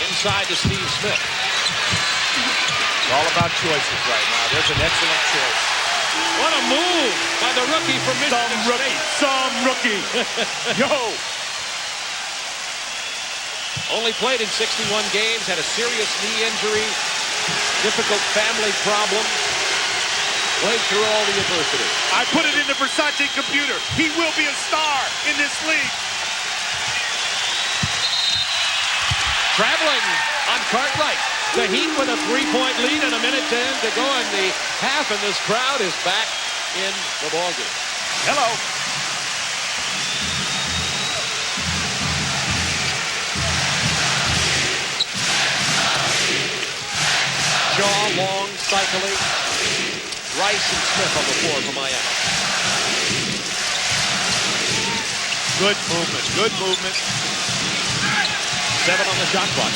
Inside to Steve Smith. It's all about choices right now. There's an excellent choice. What a move by the rookie from Michigan State. Some rookie. Yo. Only played in 61 games, had a serious knee injury, difficult family problems, played through all the adversity. I put it in the Versace computer. He will be a star in this league. Traveling on Cartwright. The Heat with a 3-point lead and 1:10 to go in the half, and this crowd is back in the ballgame. Hello. Shaw long cycling. Rice and Smith on the floor for Miami. Good movement. Good movement. 7 on the shot clock.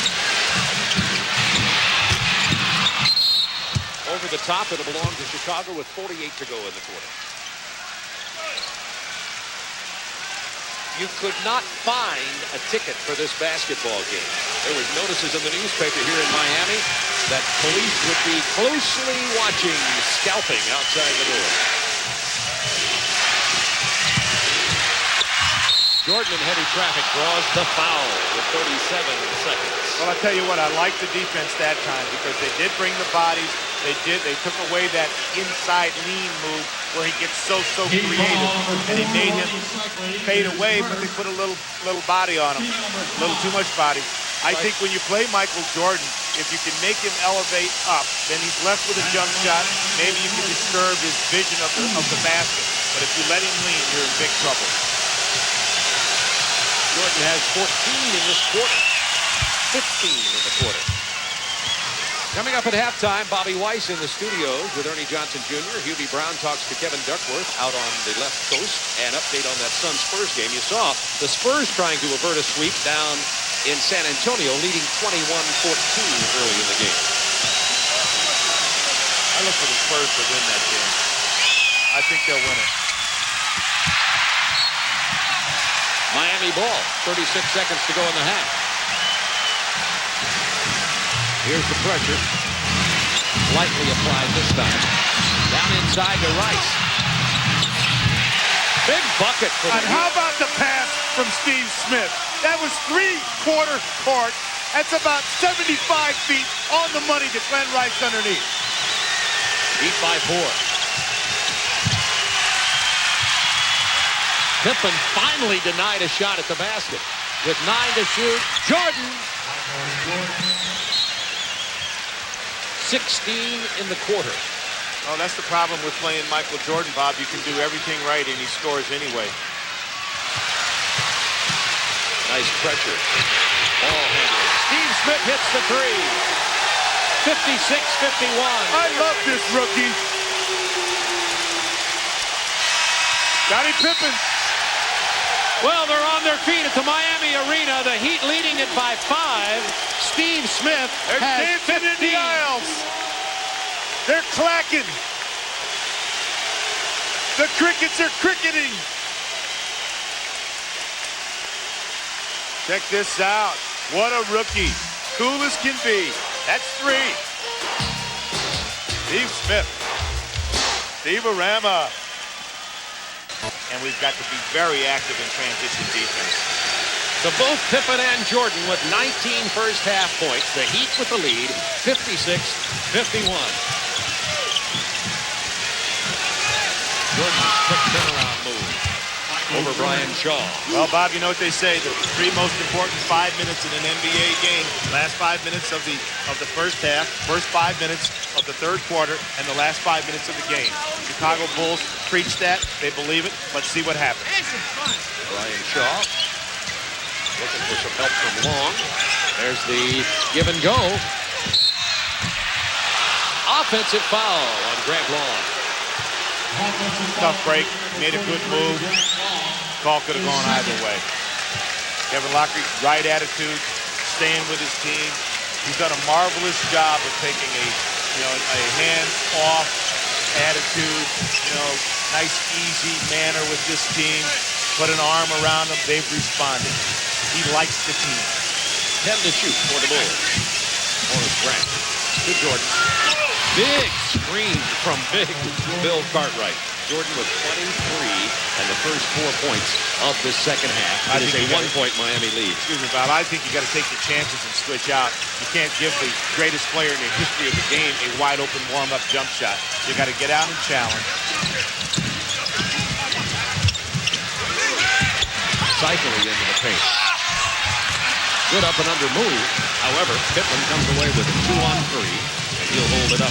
Over the top, it'll belong to Chicago with 48 to go in the quarter. You could not find a ticket for this basketball game. There was notices in the newspaper here in Miami that police would be closely watching scalping outside the door. Jordan in heavy traffic draws the foul with 37 seconds. Well, I'll tell you what, I like the defense that time because they did bring the bodies. They took away that inside lean move where he gets so creative, and he made him fade away, but they put a little body on him, a little too much body. I think when you play Michael Jordan, if you can make him elevate up, then he's left with a jump shot. Maybe you can disturb his vision of the basket, but if you let him lean, you're in big trouble. Jordan has 14 in this quarter, 15 in the quarter. Coming up at halftime, Bobby Weiss in the studios with Ernie Johnson Jr. Hubie Brown talks to Kevin Duckworth out on the left coast. An update on that Suns-Spurs game. You saw the Spurs trying to avert a sweep down in San Antonio, leading 21-14 early in the game. I look for the Spurs to win that game. I think they'll win it. Miami ball, 36 seconds to go in the half. Here's the pressure. Lightly applied this time. Down inside to Rice. Big bucket for the And how about the pass from Steve Smith? That was 3/4 court. That's about 75 feet on the money to Glenn Rice underneath. Beat by 4. Pippen finally denied a shot at the basket. With 9 to shoot, Jordan. 16 in the quarter. Oh, that's the problem with playing Michael Jordan, Bob. You can do everything right, and he scores anyway. Nice pressure. Ball handling. Steve Smith hits the three. 56-51. I love this rookie. Scottie Pippen. Well, they're on their feet at the Miami Arena. The Heat leading it by 5. Steve Smith They're has dancing 15. in the aisles. They're clacking. The crickets are cricketing. Check this out. What a rookie. Cool as can be. That's 3. Steve Smith. Steve-a-rama. And we've got to be very active in transition defense. So both Pippen and Jordan with 19 first half points. The Heat with the lead, 56-51. Jordan's quick turnaround move over Brian Shaw. Well, Bob, you know what they say, the 3 most important 5 minutes in an NBA game, last 5 minutes of the first half, first 5 minutes of the third quarter, and the last 5 minutes of the game. Chicago Bulls preach that. They believe it. Let's see what happens. Brian Shaw looking for some help from Long. There's the give and go. Offensive foul on Grant Long. Tough break. Made a good move. Call could have gone either way. Kevin Lockery, right attitude, staying with his team. He's done a marvelous job of taking a hands-off attitude, nice, easy manner with this team. Put an arm around them. They've responded. He likes the team. 10 to shoot for the Bulls. Morris Grant to Jordan. Big screen from big Bill Cartwright. Jordan with 23 and the first 4 points of the second half. It is a 1-point Miami lead. Excuse me, Bob. I think you got to take the chances and switch out. You can't give the greatest player in the history of the game a wide-open warm-up jump shot. You got to get out and challenge. Cycling into the paint. Good up and under move. However, Pippen comes away with a 2-on-3, and he'll hold it up.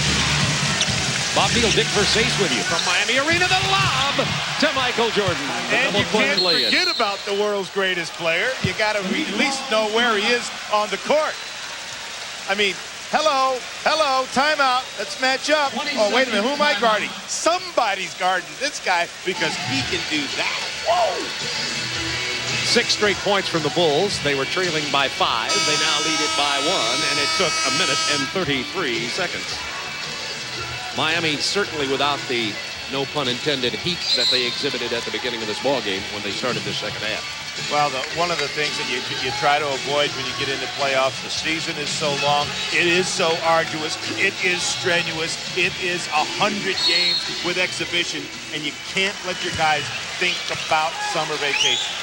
Bob Neal, Dick Versace with you from Miami Arena. The lob to Michael Jordan. And you can't forget about the world's greatest player. You got to at least know where he is on the court. I mean, hello, timeout. Let's match up. Oh, wait a minute. Who am I guarding? Somebody's guarding this guy because he can do that. Whoa! 6 straight points from the Bulls. They were trailing by 5. They now lead it by 1, and it took 1 minute and 33 seconds. Miami certainly without the, no pun intended, heat that they exhibited at the beginning of this ball game when they started the second half. Well, one of the things that you try to avoid when you get into playoffs, the season is so long, it is so arduous, it is strenuous, it is 100 games with exhibition, and you can't let your guys think about summer vacation.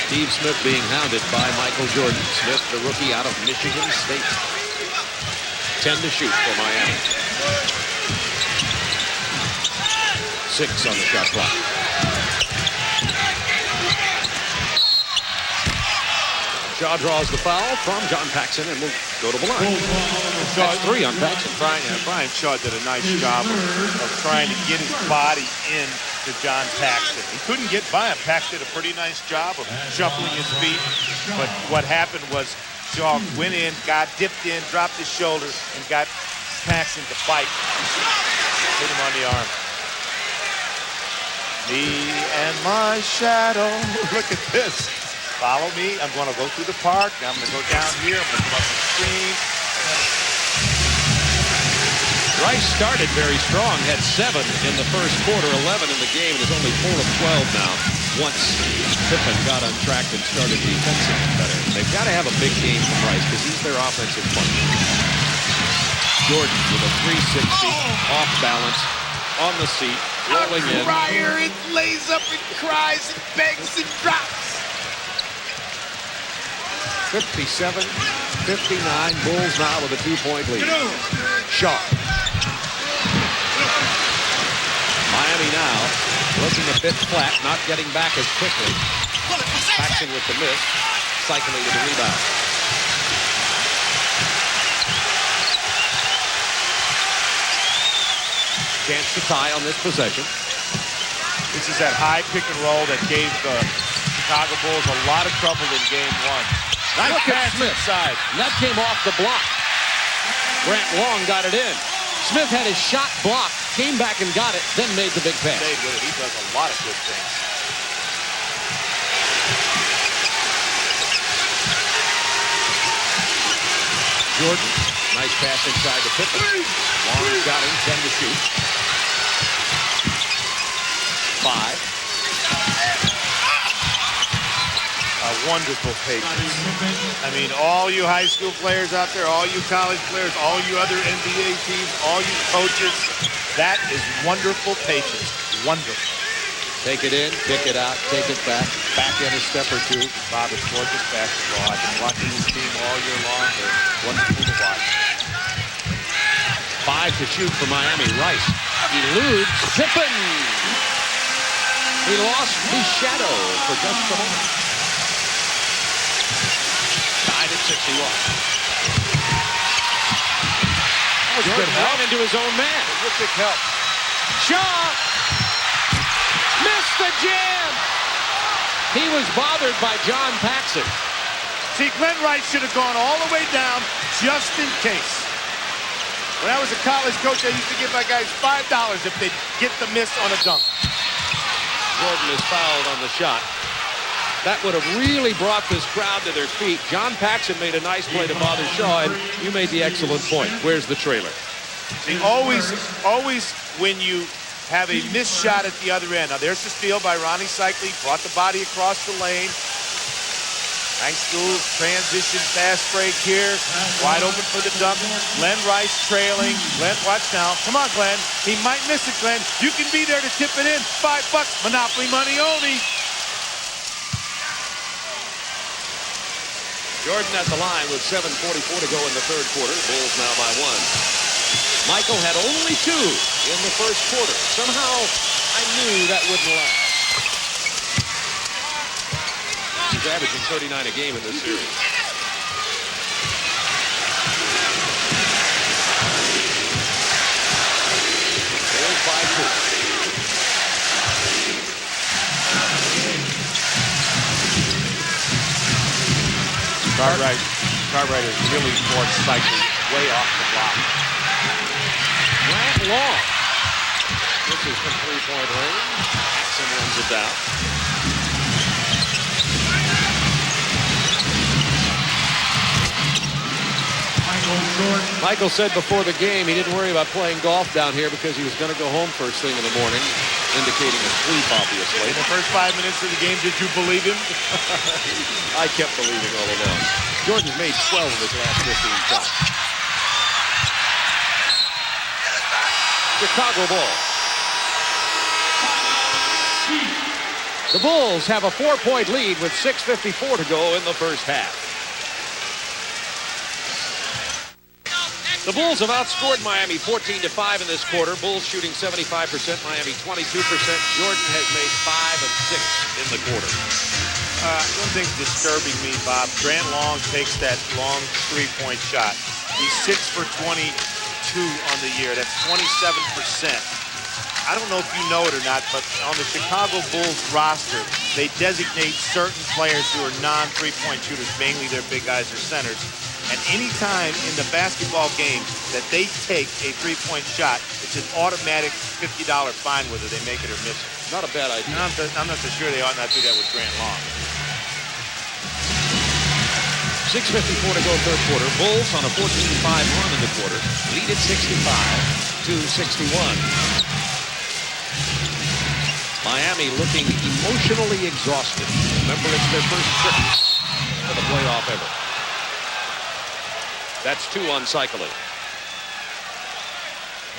Steve Smith being hounded by Michael Jordan. Smith, the rookie out of Michigan State. 10 to shoot for Miami. 6 on the shot clock. Shaw draws the foul from John Paxson and will go to the line. That's 3 on Paxson. Brian Shaw did a nice job of trying to get his body in to John Paxson. He couldn't get by him. Paxson did a pretty nice job of shuffling his feet. But what happened was Shaw went in, dipped in, dropped his shoulder, and got Paxson to fight. Hit him on the arm. Me and my shadow. Look at this. Follow me. I'm going to go through the park. I'm going to go down here. I'm going to come up the stream. Rice started very strong, had 7 in the first quarter, 11 in the game, and is only 4 of 12 now once Pippen got on track and started defensively better. They've got to have a big game from Rice because he's their offensive punch. Jordan with a 360 off balance on the seat, rolling in. Crier, it lays up and cries and begs and drops. 57-59, Bulls now with a 2-point lead. Shaw. Miami now looking a bit flat, not getting back as quickly. Paxson with the miss, cycling with the rebound. Chance to tie on this possession. This is that high pick and roll that gave the Chicago Bulls a lot of trouble in game 1. Nice pass inside. And that came off the block. Grant Long got it in. Smith had his shot blocked, came back and got it, then made the big pass. Stayed with it. He does a lot of good things. Jordan, nice pass inside to Pippen. Long's got him, 10 to shoot. 5. A wonderful patience. I mean, all you high school players out there, all you college players, all you other NBA teams, all you coaches, that is wonderful patience. Wonderful. Take it in, kick it out, take it back in a step or two. Bob, it's gorgeous basketball. I've been watching this team all year long. They're wonderful to watch. 5 to shoot for Miami. Rice eludes Pippen. He lost his shadow for just a moment. Tied at 61. Jordan ran into his own man. Terrific help. Shaw missed the jam. He was bothered by John Paxson. See, Glenn Rice should have gone all the way down just in case. When I was a college coach, I used to give my guys $5 if they get the miss on a dunk. Jordan is fouled on the shot. That would have really brought this crowd to their feet. John Paxson made a nice play to bother Shaw, and you made the excellent point. Where's the trailer? See, always when you have a missed shot at the other end. Now, there's the steal by Ronnie Cycli. Brought the body across the lane. Nice little transition fast break here. Wide open for the dunk. Glenn Rice trailing. Glenn, watch now. Come on, Glenn. He might miss it, Glenn. You can be there to tip it in. $5. Monopoly money only. Jordan at the line with 7:44 to go in the third quarter. Bulls now by 1. Michael had only 2 in the first quarter. Somehow, I knew that wouldn't last. He's averaging 39 a game in this series. Bulls by 2. Cartwright is really more Cycli way off the block. Grant Long. This is from 3-point range. Paxson runs it down. Michael said before the game he didn't worry about playing golf down here because he was going to go home first thing in the morning, indicating a sleep, obviously. In the first 5 minutes of the game, did you believe him? I kept believing all along. Jordan's made 12 of his last 15 shots. Chicago ball. The Bulls have a 4-point lead with 6:54 to go in the first half. The Bulls have outscored Miami 14-5 in this quarter. Bulls shooting 75%, Miami 22%. Jordan has made 5 of 6 in the quarter. One thing's disturbing me, Bob. Grant Long takes that long 3-point shot. He's 6 for 22 on the year. That's 27%. I don't know if you know it or not, but on the Chicago Bulls roster, they designate certain players who are non-3-point shooters, mainly their big guys or centers. And any time in the basketball game that they take a 3-point shot, it's an automatic $50 fine whether they make it or miss it. Not a bad idea. I'm not so sure they ought not do that with Grant Long. 6:54 to go third quarter. Bulls on a 14-5 run in the quarter. Lead at 65-61. Miami looking emotionally exhausted. Remember, it's their first trip to the playoff ever. That's 2 on Cycli.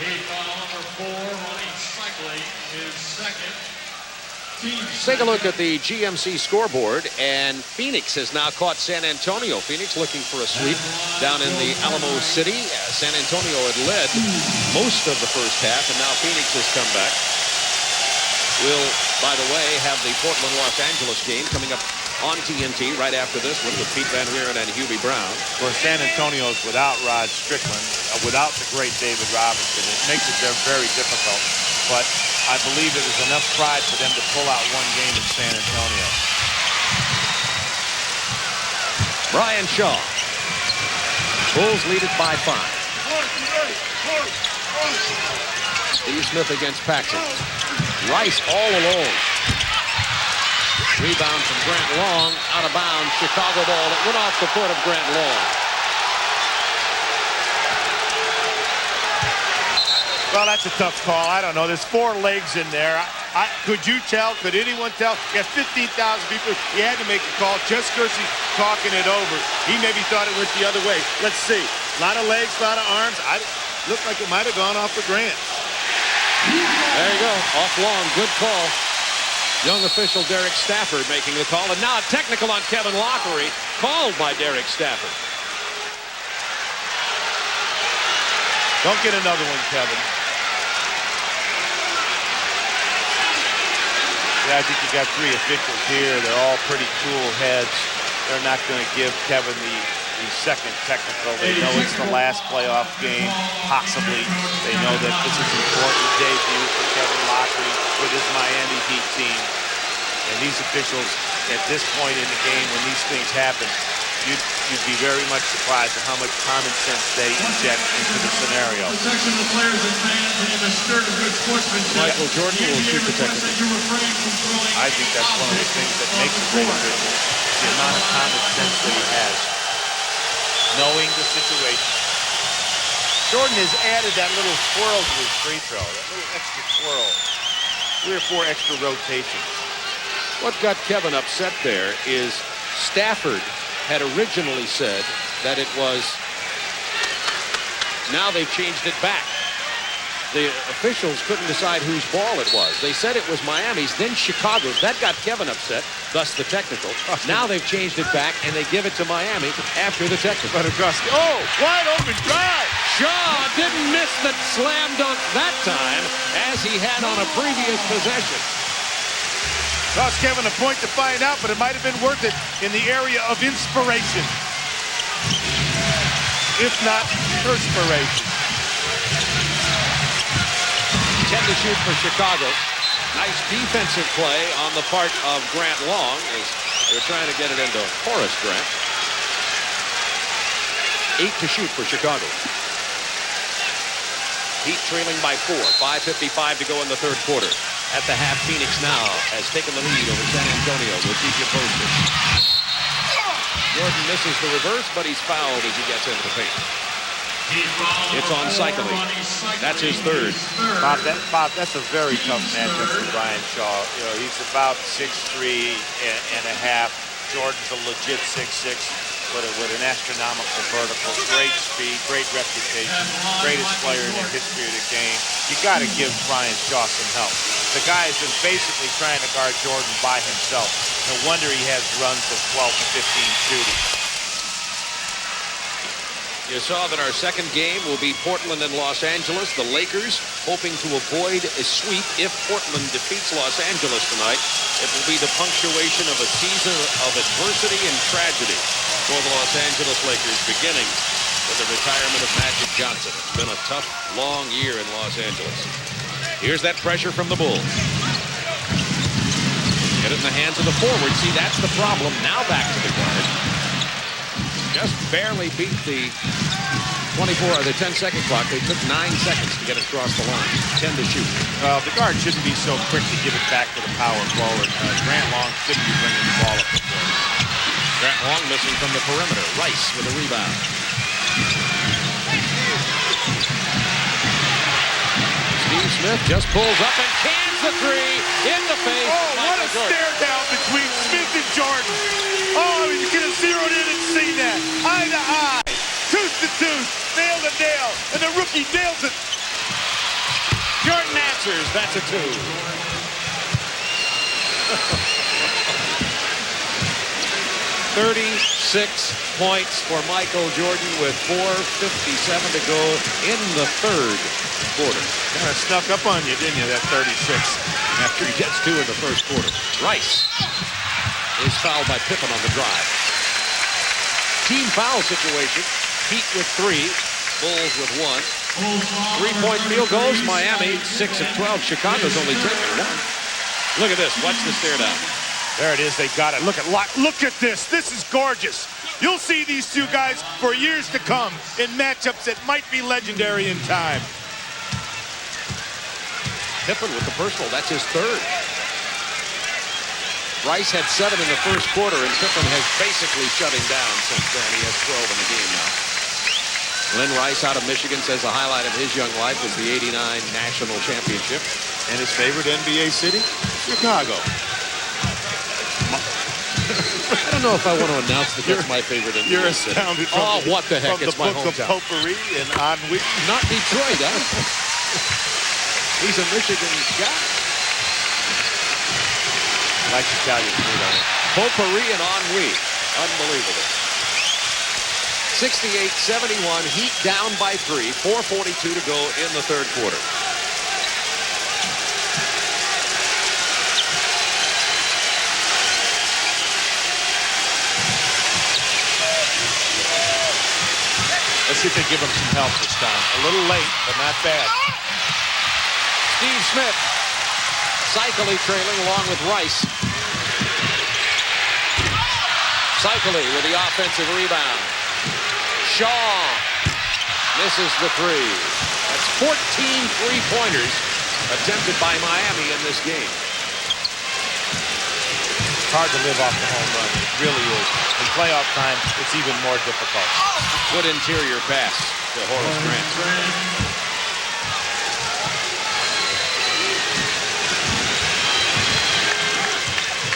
Foul number 4, Ronnie Cycli, his second. Take a look at the GMC scoreboard, and Phoenix has now caught San Antonio. Phoenix looking for a sweep down in the Alamo City. San Antonio had led most of the first half, and now Phoenix has come back. We'll, by the way, have the Portland-Los Angeles game coming up on TNT right after this one with Pete Van Wieren and Hubie Brown. Of course, San Antonio's without Rod Strickland, without the great David Robinson. It makes it very difficult. But I believe it was enough pride for them to pull out one game in San Antonio. Brian Shaw. Bulls lead it by 5. Steve Smith against Paxson. Rice all alone. Rebound from Grant Long. Out of bounds. Chicago ball. It went off the foot of Grant Long. Well, that's a tough call. I don't know. There's 4 legs in there. Could you tell? Could anyone tell? You got 15,000 people. He had to make a call just because he's talking it over. He maybe thought it went the other way. Let's see. A lot of legs, a lot of arms. Looked like it might have gone off for Grant. There you go. Off Long. Good call. Young official Derek Stafford making the call. And now a technical on Kevin Lockery called by Derek Stafford. Don't get another one, Kevin. Yeah, I think you got 3 officials here. They're all pretty cool heads. They're not going to give Kevin the second technical. They know it's the last playoff game, possibly. They know that this is an important debut for Kevin Lockery with his Miami Heat team. And these officials, at this point in the game, when these things happen, you'd be very much surprised at how much common sense they inject into the scenario. Protection of the players and fans and in the spirit of good sportsmanship. Michael Jordan will shoot the technical. I think that's one of the things that makes a great official, the amount of common sense that he has, knowing the situation. Jordan has added that little swirl to his free throw, that little extra swirl. 3 or 4 extra rotations. What got Kevin upset there is Stafford had originally said that it was, now they've changed it back. The officials couldn't decide whose ball it was. They said it was Miami's, then Chicago's. That got Kevin upset, thus the technical. Now they've changed it back, and they give it to Miami after the technical. Oh, wide open drive. Shaw didn't miss the slam dunk that time, as he had on a previous possession. Cost Kevin a point to find out, but it might have been worth it in the area of inspiration, if not perspiration. 10 to shoot for Chicago. Nice defensive play on the part of Grant Long as they're trying to get it into Horace Grant. 8 to shoot for Chicago. Heat trailing by 4. 5:55 to go in the third quarter. At the half, Phoenix now has taken the lead over San Antonio. We'll keep you posted. Jordan misses the reverse, but he's fouled as he gets into the paint. It's on cycling. That's his third. Bob, that's a very tough matchup for Brian Shaw. You know, he's about 6'3" and a half. Jordan's a legit 6'6", but with an astronomical vertical. Great speed, great reputation, greatest player in the history of the game. You got to give Brian Shaw some help. The guy has been basically trying to guard Jordan by himself. No wonder he has runs of 12 to 15 shooting. You saw that our second game will be Portland and Los Angeles. The Lakers hoping to avoid a sweep if Portland defeats Los Angeles tonight. It will be the punctuation of a season of adversity and tragedy for the Los Angeles Lakers, beginning with the retirement of Magic Johnson. It's been a tough, long year in Los Angeles. Here's that pressure from the Bulls. Get it in the hands of the forward. See, that's the problem. Now back to the guard. Just barely beat the 10-second clock. They took 9 seconds to get it across the line. 10 to shoot. Well, the guard shouldn't be so quick to give it back to the power forward. Grant Long shouldn't be bringing the ball up the court. Grant Long missing from the perimeter. Rice with a rebound. Steve Smith just pulls up and cans the three in the face. Oh, what a stare down between Smith and Jordan. Oh, you could have zeroed in and seen that. Eye to eye, tooth to tooth, nail to nail, and the rookie nails it. Jordan answers. That's a 2. 36 points for Michael Jordan with 4:57 to go in the third quarter. Kind of snuck up on you, didn't you, that 36? After he gets 2 in the first quarter. Rice is fouled by Pippen on the drive. Team foul situation. Heat with 3, Bulls with 1. Three-point field goals, Miami 6 of 12. Chicago's only taken one. Look at this. Watch the stare down. There it is. They got it. Look at this. This is gorgeous. You'll see these two guys for years to come in matchups that might be legendary in time. Pippen with the personal. That's his third. Rice had 7 in the first quarter, and Pippen has basically shut him down since then. He has 12 in the game now. Lynn Rice out of Michigan says the highlight of his young life was the '89 national championship. And his favorite NBA city? Chicago. I don't know if I want to announce that that's my favorite NBA You're city. astounded. Oh, what the heck? From It's my the book hometown. of potpourri and ennui. Not Detroit, huh? He's a Michigan guy. Like Italian food on it. Potpourri and ennui. Unbelievable. 68-71, Heat down by 3, 4:42 to go in the third quarter. Let's see if they give him some help this time. A little late, but not bad. Steve Smith, Cycli trailing along with Rice. Cycli with the offensive rebound. Shaw misses the three. That's 14 three-pointers attempted by Miami in this game. It's hard to live off the home run. It really is. In playoff time, it's even more difficult. Good interior pass to Horace Grant.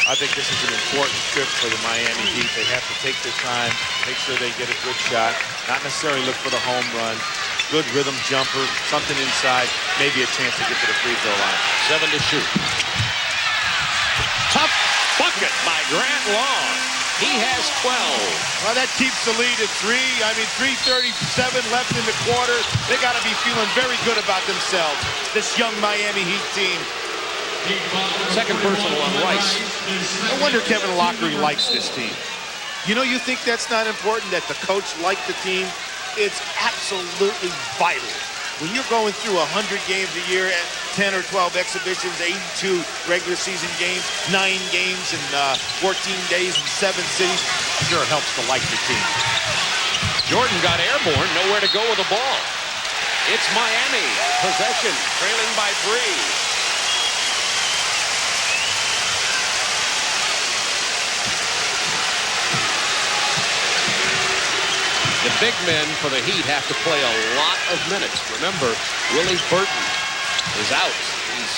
I think this is an important trip for the Miami Heat. They have to take their time, make sure they get a good shot, not necessarily look for the home run. Good rhythm jumper, something inside, maybe a chance to get to the free throw line. 7 to shoot. Tough bucket by Grant Long. He has 12. Well, that keeps the lead at 3. I mean, 3:37 left in the quarter. They got to be feeling very good about themselves, this young Miami Heat team. Second personal on Rice. No wonder Kevin Lockery likes this team. You know, you think that's not important, that the coach liked the team? It's absolutely vital. When you're going through 100 games a year and 10 or 12 exhibitions, 82 regular season games, 9 games in 14 days in 7 cities, sure helps to like the team. Jordan got airborne, nowhere to go with the ball. It's Miami. Possession, trailing by 3. The big men for the Heat have to play a lot of minutes. Remember, Willie Burton is out. He's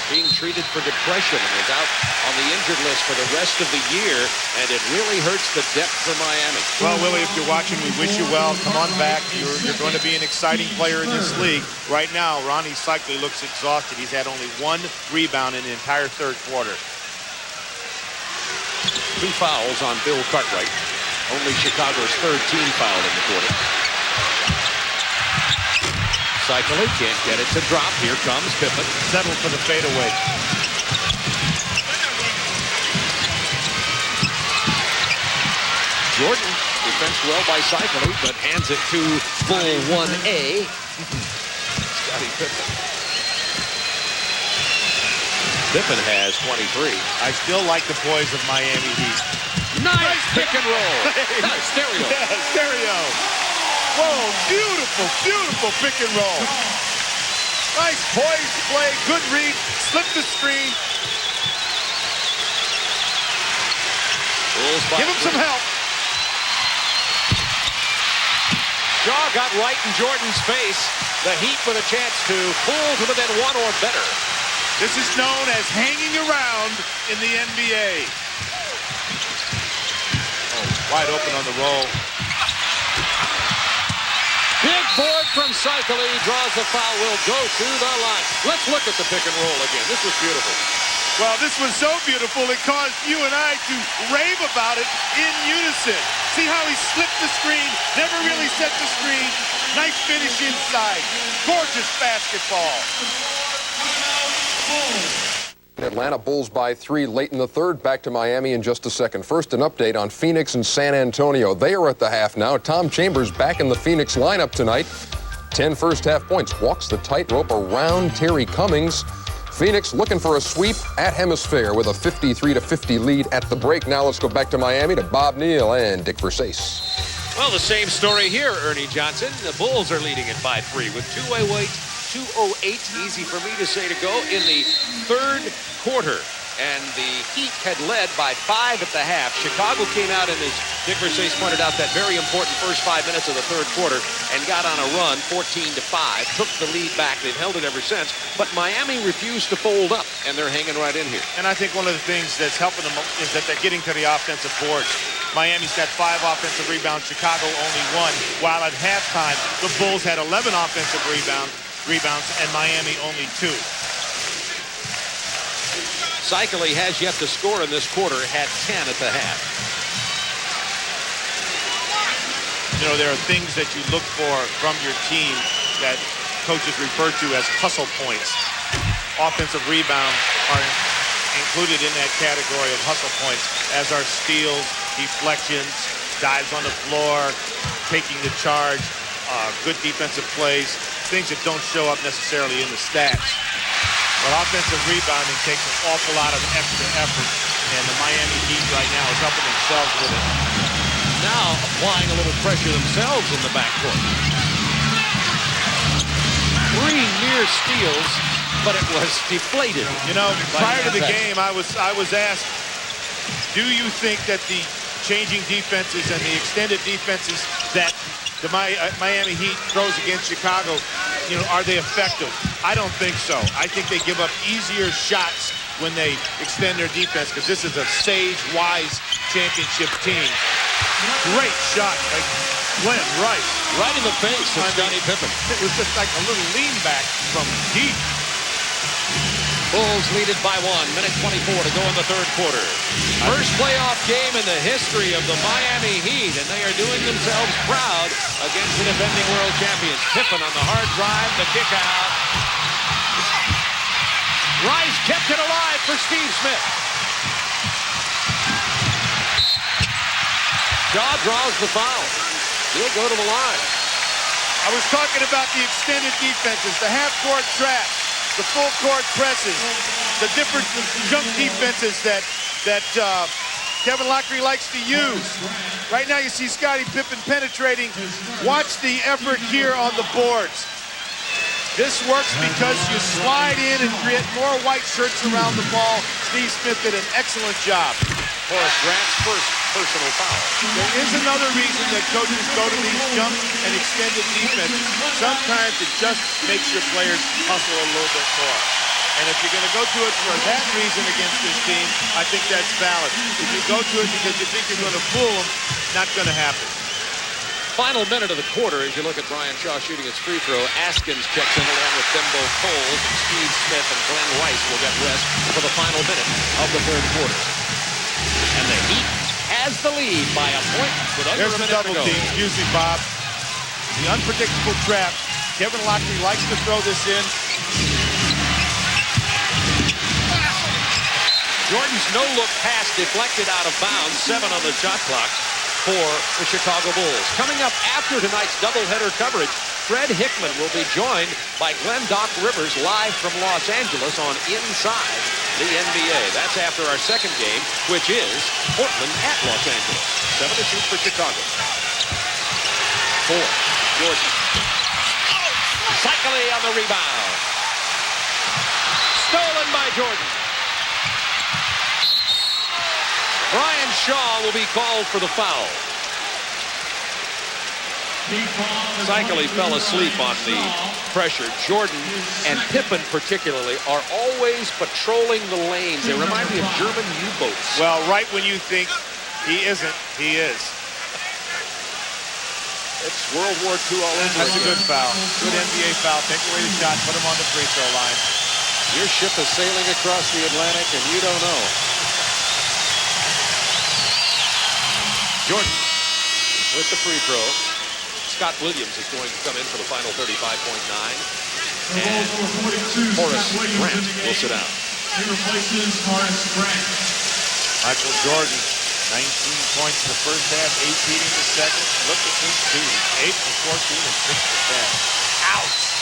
being treated for depression and is out on the injured list for the rest of the year, and it really hurts the depth for Miami. Well, Willie, if you're watching, we wish you well. Come on back. You're going to be an exciting player in this league. Right now, Ronnie Cycli looks exhausted. He's had only 1 rebound in the entire third quarter. 2 fouls on Bill Cartwright. Only Chicago's third team foul in the quarter. Cycli can't get it to drop. Here comes Pippen. Settled for the fadeaway. Jordan defends well by Cycli, but hands it to full 1A. Scottie Pippen. Pippen has 23. I still like the poise of Miami Heat. Nice pick and roll. Stereo. Yeah, stereo. Whoa, beautiful, beautiful pick and roll. Nice poised play, good read, slip the screen. Give him some help. Shaw got right in Jordan's face. The Heat with a chance to pull to within 1 or better. This is known as hanging around in the NBA. Wide open on the roll. Big board from Cycli, draws the foul, will go to the line. Let's look at the pick and roll again. This was beautiful. Well, this was so beautiful it caused you and I to rave about it in unison. See how he slipped the screen, never really set the screen. Nice finish inside. Gorgeous basketball. Atlanta Bulls by 3 late in the third. Back to Miami in just a second. First, an update on Phoenix and San Antonio. They are at the half now. Tom Chambers back in the Phoenix lineup tonight. 10 first-half points. Walks the tightrope around Terry Cummings. Phoenix looking for a sweep at Hemisphere with a 53-50 lead at the break. Now let's go back to Miami to Bob Neal and Dick Versace. Well, the same story here, Ernie Johnson. The Bulls are leading it by 3 with 2:08, easy for me to say, to go in the third quarter. And the Heat had led by 5 at the half. Chicago came out and, as Dick Versace pointed out, that very important first 5 minutes of the third quarter and got on a run, 14-5, took the lead back. They've held it ever since. But Miami refused to fold up, and they're hanging right in here. And I think one of the things that's helping them is that they're getting to the offensive boards. Miami's got 5 offensive rebounds, Chicago only 1, while at halftime, the Bulls had 11 offensive rebounds, and Miami only 2. Cycli has yet to score in this quarter, had 10 at the half. You know, there are things that you look for from your team that coaches refer to as hustle points. Offensive rebounds are included in that category of hustle points, as are steals, deflections, dives on the floor, taking the charge, good defensive plays, things that don't show up necessarily in the stats. But offensive rebounding takes an awful lot of extra effort, and the Miami Heat right now is helping themselves with it. Now applying a little pressure themselves in the backcourt. 3 near steals, but it was deflated. You know, prior to the game, I was asked, do you think that the changing defenses and the extended defenses that the Miami Heat throws against Chicago, you know, are they effective? I don't think so. I think they give up easier shots when they extend their defense, because this is a sage-wise championship team. Great shot by Glenn Rice. Right in the face of Scottie Pippen. It was just like a little lean back from deep. Bulls lead it by 1, minute 24 to go in the third quarter. First playoff game in the history of the Miami Heat, and they are doing themselves proud against the defending world champions. Pippen on the hard drive, the kick out. Rice kept it alive for Steve Smith. Shaw draws the foul. He'll go to the line. I was talking about the extended defenses, the half-court traps, the full-court presses, the different jump defenses that Kevin Lockery likes to use. Right now you see Scottie Pippen penetrating. Watch the effort here on the boards. This works because you slide in and create more white shirts around the ball. Steve Smith did an excellent job. Horace Grant's first personal foul. There is another reason that coaches go to these jump and extended defenses. Sometimes it just makes your players hustle a little bit more. And if you're going to go to it for that reason against this team, I think that's valid. If you go to it because you think you're going to fool them, not going to happen. Final minute of the quarter, as you look at Brian Shaw shooting his free throw. Askins checks in along with Bimbo Coles, and Steve Smith and Glenn Rice will get rest for the final minute of the third quarter. And the Heat has the lead by a point with under a minute to go. Team. Excuse me, Bob. The unpredictable trap. Kevin Lockery likes to throw this in. Jordan's no-look pass deflected out of bounds. 7 on the shot clock for the Chicago Bulls. Coming up after tonight's doubleheader coverage, Fred Hickman will be joined by Glenn Doc Rivers live from Los Angeles on Inside the NBA. That's after our second game, which is Portland at Los Angeles. 7 to shoot for Chicago. 4, Jordan. Cycli on the rebound. Stolen by Jordan. Brian Shaw will be called for the foul. Cycli fell asleep on the pressure. Jordan and Pippen particularly are always patrolling the lanes. They remind me of German U-boats. Well, right when you think he isn't, he is. It's World War II all over. That's a good foul. Good NBA foul. Take away the shot, put him on the free throw line. Your ship is sailing across the Atlantic and you don't know. Jordan with the free throw. Scott Williams is going to come in for the final 35.9. And Horace Grant will sit down. He replaces Horace Grant. Michael Jordan, 19 points in the first half, 18 in the second. Look at this team, 8 for 14 and 6 for 10. Ouch.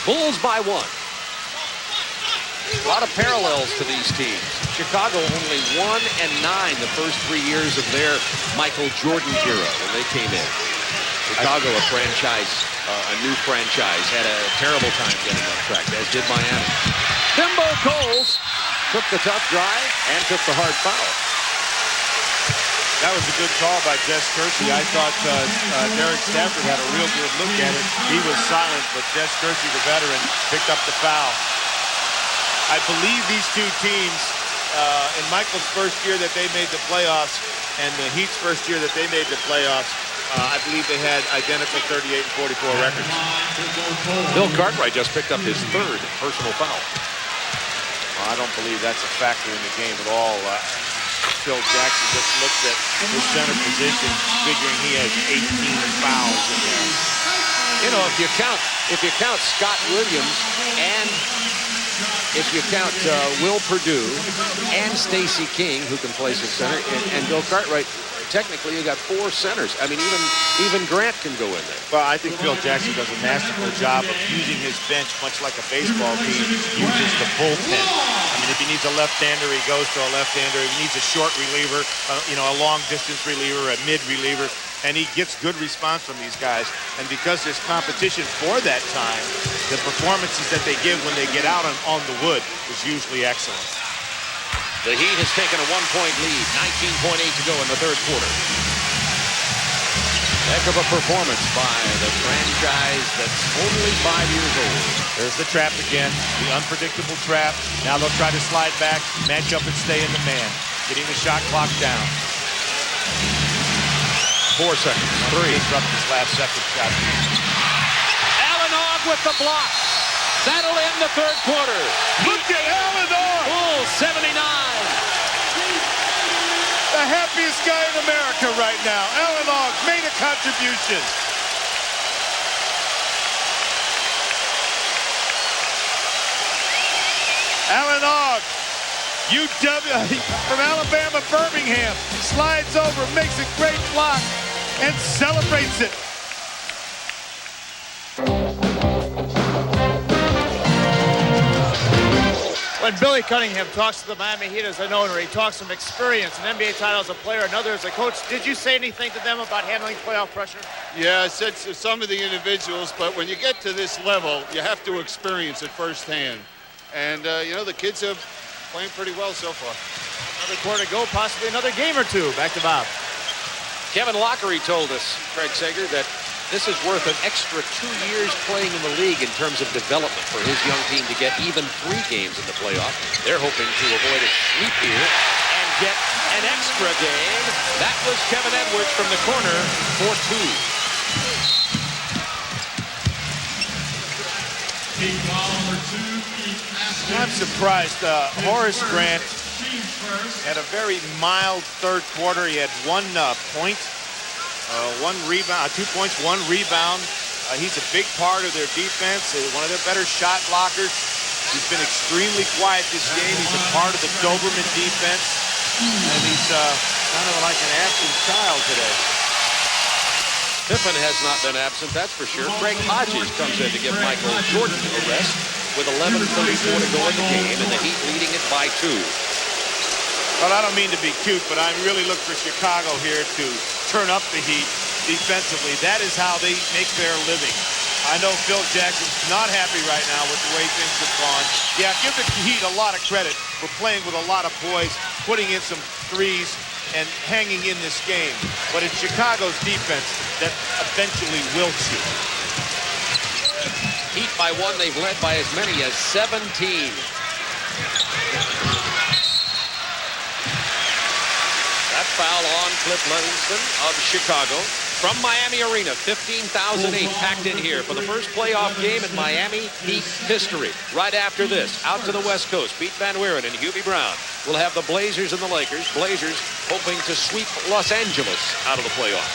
Bulls by 1. A lot of parallels to these teams. Chicago only 1-9 the first 3 years of their Michael Jordan era when they came in. Chicago, a new franchise, had a terrible time getting on track, as did Miami. Bimbo Coles took the tough drive and took the hard foul. That was a good call by Jess Kersey. I thought Derek Stafford had a real good look at it. He was silent, but Jess Kersey, the veteran, picked up the foul. I believe these two teams, in Michael's first year that they made the playoffs and the Heat's first year that they made the playoffs, I believe they had identical 38 and 44 records. Bill Cartwright just picked up his 3rd personal foul. Well, I don't believe that's a factor in the game at all. Phil Jackson just looked at his center position, figuring he has 18 fouls in there. You know, if you count Scott Williams and if you count Will Perdue and Stacey King, who can play some center, and Bill Cartwright, technically you got 4 centers. I mean, even Grant can go in there. Well, I think Phil Jackson does a masterful job of using his bench, much like a baseball team uses the bullpen. I mean, if he needs a left-hander, he goes to a left-hander. If he needs a short reliever, a long-distance reliever, a mid reliever, and he gets good response from these guys. And because there's competition for that time, the performances that they give when they get out on the wood is usually excellent. The Heat has taken a 1-point lead, 19.8 to go in the 3rd quarter. Heck of a performance by the franchise that's only 5 years old. There's the trap again, the unpredictable trap. Now they'll try to slide back, match up and stay in the man. Getting the shot clock down. 4 seconds, 3. Disrupt this last second shot. Allen Ogg with the block. That'll end the 3rd quarter. Look at Allen Ogg! Bulls 79. The happiest guy in America right now. Allen Ogg made a contribution. Allen Ogg, UW from Alabama, Birmingham, slides over, makes a great block, and celebrates it. When Billy Cunningham talks to the Miami Heat as an owner, he talks from experience, an NBA title as a player, another as a coach. Did you say anything to them about handling playoff pressure? Yeah, I said to some of the individuals, but when you get to this level, you have to experience it firsthand. And, the kids are playing pretty well so far. Another quarter to go, possibly another game or two. Back to Bob. Kevin Lockery told us, Craig Sager, that this is worth an extra 2 years playing in the league in terms of development for his young team to get even 3 games in the playoff. They're hoping to avoid a sweep here and get an extra game. That was Kevin Edwards from the corner for 2. I'm surprised. Horace Grant had a very mild 3rd quarter. He had 1 point. 1 rebound, 2 points, 1 rebound. He's a big part of their defense, one of their better shot blockers. He's been extremely quiet this game. He's a part of the Doberman defense. And he's kind of like an absent child today. Pippen has not been absent, that's for sure. Greg Hodges comes in to give Michael Jordan a rest with 11:34 to go in the game, and the Heat leading it by 2. Well, I don't mean to be cute, but I really look for Chicago here to turn up the Heat defensively. That is how they make their living. I know Phil Jackson's not happy right now with the way things have gone. Yeah, give the Heat a lot of credit for playing with a lot of poise, putting in some threes, and hanging in this game. But it's Chicago's defense that eventually wilts you. Heat by 1, they've led by as many as 17. That foul on Cliff Livingston of Chicago. From Miami Arena, 15,008 packed in here for the first playoff game in Miami Heat history. Right after this, out to the West Coast, Pete Van Wieren and Hubie Brown will have the Blazers and the Lakers. Blazers hoping to sweep Los Angeles out of the playoffs.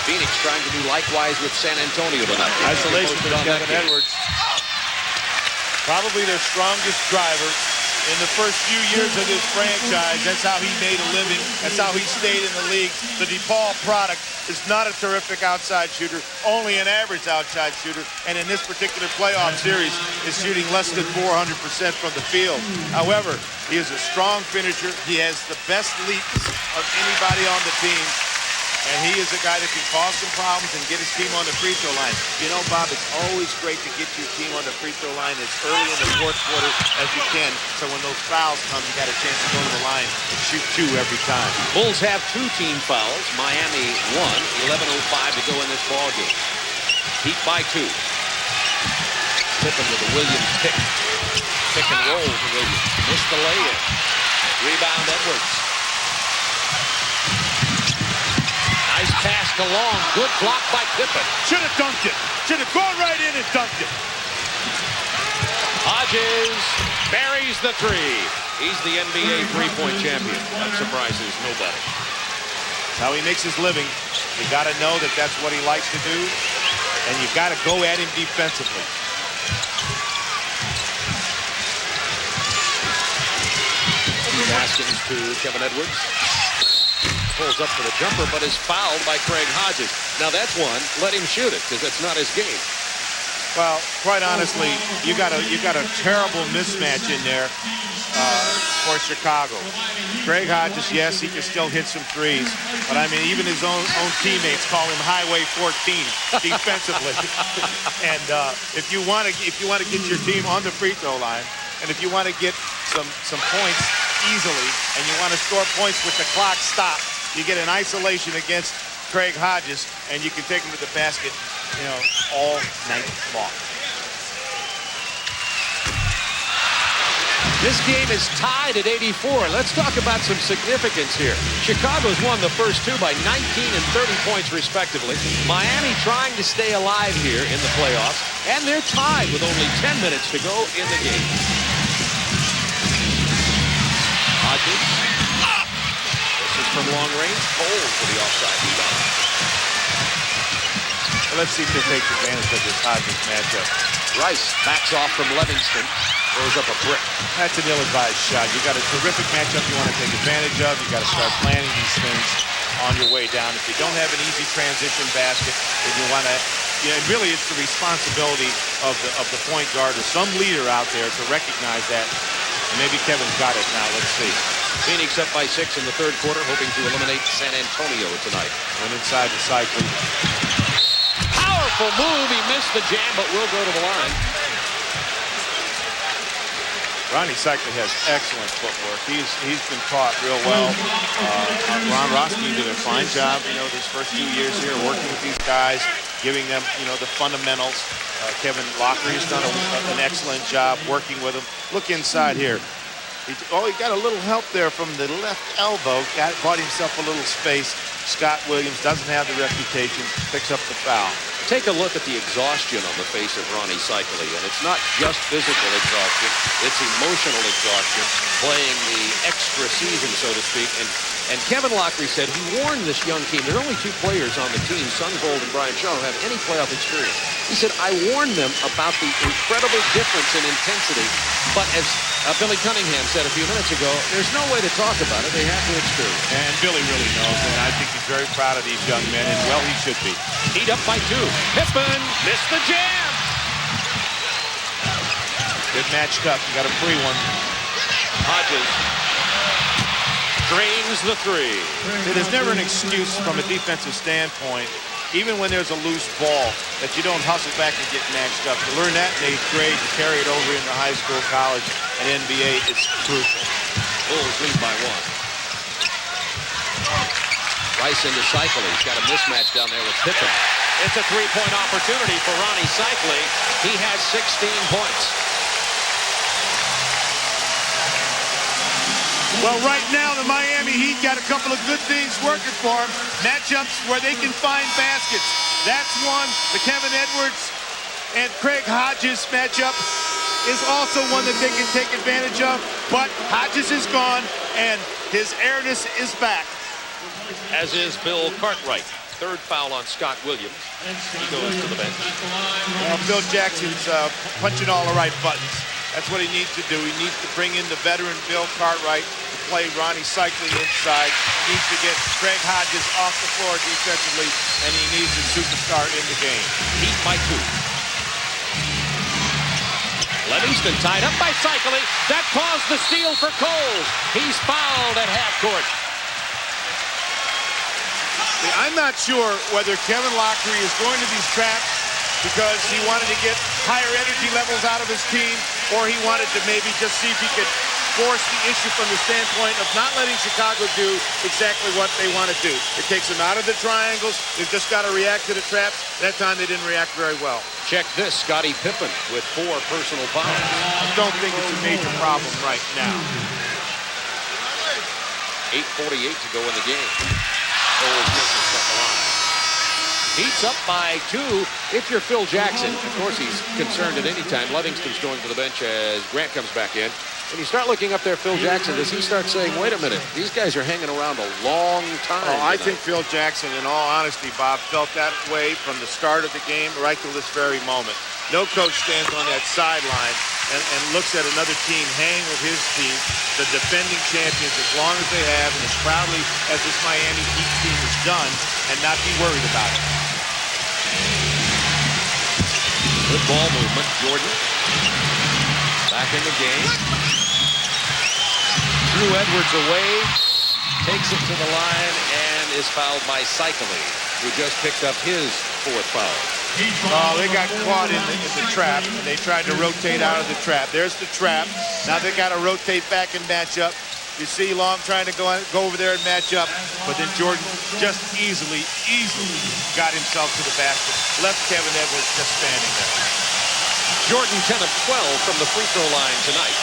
Phoenix trying to do likewise with San Antonio tonight. Isolation for Kevin Edwards. Probably their strongest driver In the first few years of this franchise, that's how he made a living. That's how he stayed in the league. The DePaul product is not a terrific outside shooter, only an average outside shooter, and in this particular playoff series is shooting less than 400% from the field. However, he is a strong finisher. He has the best leaps of anybody on the team. And he is a guy that can cause some problems and get his team on the free throw line. You know, Bob, it's always great to get your team on the free throw line as early in the fourth quarter as you can. So when those fouls come, you got a chance to go to the line and shoot 2 every time. Bulls have 2 team fouls. Miami 1. 11:05 to go in this ball game. Heat by 2. Pippen with a Williams pick. Pick and roll to Williams. Missed the lay-in. Rebound Edwards. Nice pass to Long. Good block by Pippen. Should have dunked it. Should have gone right in and dunked it. Hodges buries the 3. He's the NBA three-point champion. That surprises nobody. That's how he makes his living. You got to know that that's what he likes to do, and you got to go at him defensively. Haskins to Kevin Edwards. Pulls up for the jumper, but is fouled by Craig Hodges. Now that's one. Let him shoot it, because that's not his game. Well, quite honestly, you got a terrible mismatch in there for Chicago. Craig Hodges, yes, he can still hit some threes, but I mean, even his own teammates call him Highway 14 defensively. And if you want to get your team on the free throw line, and if you want to get some points easily, and you want to score points with the clock stopped, you get an isolation against Craig Hodges, and you can take him to the basket, you know, all night long. This game is tied at 84. Let's talk about some significance here. Chicago's won the first 2 by 19 and 30 points respectively. Miami trying to stay alive here in the playoffs, and they're tied with only 10 minutes to go in the game. Hodges. This is from long range. Cole for the offside rebound. Well, let's see if they take advantage of this Hodges matchup. Rice backs off from Livingston. Throws up a brick. That's an ill-advised shot. You got a terrific matchup you want to take advantage of. You got to start planning these things on your way down. If you don't have an easy transition basket, then you want to, really it's the responsibility of the point guard or some leader out there to recognize that. Maybe Kevin's got it now. Let's see. Phoenix up by 6 in the third quarter, hoping to eliminate San Antonio tonight. Went inside the cycle. Powerful move. He missed the jam, but will go to the line. Ronnie Cycli has excellent footwork. He's been taught real well. Ron Roski did a fine job, these first 2 years here, working with these guys, giving them, the fundamentals. Kevin Lockery has done an excellent job working with them. Look inside here. He got a little help there from the left elbow. Bought himself a little space. Scott Williams doesn't have the reputation. Picks up the foul. Take a look at the exhaustion on the face of Ronnie Cycli, and it's not just physical exhaustion, it's emotional exhaustion, playing the extra season, so to speak. And Kevin Lockery said he warned this young team. There are only 2 players on the team, Sundvold and Brian Shaw, who have any playoff experience. He said, I warned them about the incredible difference in intensity, but as Billy Cunningham said a few minutes ago, there's no way to talk about it. They have to experience. And Billy really knows, and I think he's very proud of these young men, and well, he should be. Heat up by 2. Pippen missed the jam. Good matched up. You got a free one. Hodges drains the 3. See, there's never an excuse from a defensive standpoint, even when there's a loose ball, that you don't hustle back and get matched up. To learn that in 8th grade, to carry it over into high school, college, and NBA, it's crucial. Bulls lead by 1. Rice into Cycli. He's got a mismatch down there with Pippen. It's a 3-point opportunity for Ronnie Cycli. He has 16 points. Well, right now, the Miami Heat got a couple of good things working for them. Matchups where they can find baskets. That's one. The Kevin Edwards and Craig Hodges matchup is also one that they can take advantage of. But Hodges is gone, and his airness is back. As is Bill Cartwright. 3rd foul on Scott Williams. He goes to the bench. Well, Bill Jackson's punching all the right buttons. That's what he needs to do. He needs to bring in the veteran Bill Cartwright to play Ronnie Cycling inside. He needs to get Craig Hodges off the floor defensively, and he needs a superstar in the game. Heat by 2. Livingston tied up by Cycling. That caused the steal for Coles. He's fouled at half court. I'm not sure whether Kevin Lockery is going to these traps because he wanted to get higher energy levels out of his team, or he wanted to maybe just see if he could force the issue from the standpoint of not letting Chicago do exactly what they want to do. It takes them out of the triangles. They've just got to react to the traps. That time they didn't react very well. Check this, Scottie Pippen with 4 personal fouls. I don't think it's a major problem right now. 8:48 to go in the game. Coles misses from the line. Heat's up by 2. If you're Phil Jackson, of course he's concerned at any time. Livingston's going to the bench as Grant comes back in. When you start looking up there, Phil Jackson, does he start saying, wait a minute, these guys are hanging around a long time? Oh, I think Phil Jackson, in all honesty, Bob, felt that way from the start of the game right to this very moment. No coach stands on that sideline and looks at another team hang with his team, the defending champions, as long as they have and as proudly as this Miami Heat team has done, and not be worried about it. Good ball movement. Jordan back in the game. Drew Edwards away, takes it to the line, and is fouled by Cycling, who just picked up his 4th foul. Oh, they got caught in the trap, and they tried to rotate out of the trap. There's the trap. Now they got to rotate back and match up. You see Long trying to go over there and match up, but then Jordan just easily got himself to the basket. Left Kevin Edwards just standing there. Jordan 10 of 12 from the free throw line tonight.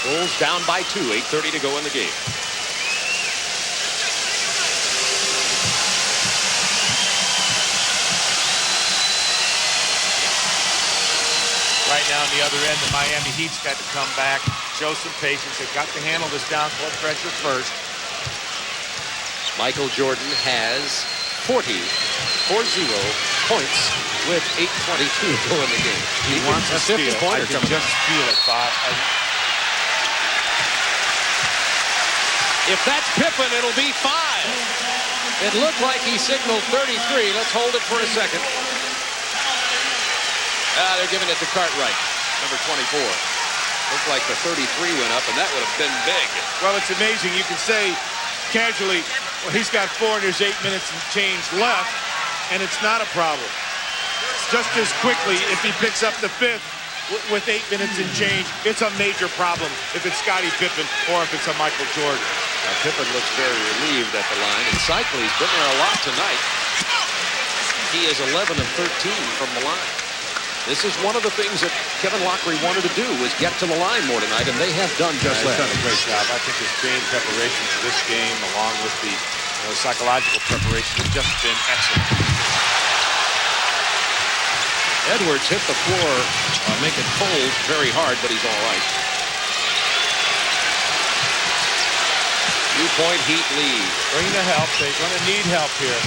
Bulls down by 2, 8:30 to go in the game. Right now on the other end, the Miami Heat's got to come back, show some patience. They've got to handle this down-court pressure first. Michael Jordan has 40 points with 8:22 to go in the game. He wants a steal. I can just feel it, Bob. If that's Pippen, it'll be 5. It looked like he signaled 33. Let's hold it for a second. They're giving it to Cartwright, number 24. Looked like the 33 went up, and that would have been big. Well, it's amazing. You can say casually, well, he's got 4 and there's 8 minutes and change left, and it's not a problem. Just as quickly, if he picks up the 5th with 8 minutes and change, it's a major problem if it's Scottie Pippen or if it's a Michael Jordan. Now, Pippen looks very relieved at the line, and Cycling's been there a lot tonight. He is 11 of 13 from the line. This is one of the things that Kevin Lockery wanted to do, was get to the line more tonight, and they have done just that. He's done a great job. I think his game preparation for this game, along with the psychological preparation, has just been excellent. Edwards hit the floor, making Coles very hard, but he's all right. 2-point Heat lead. Bring the help. They're going to need help here.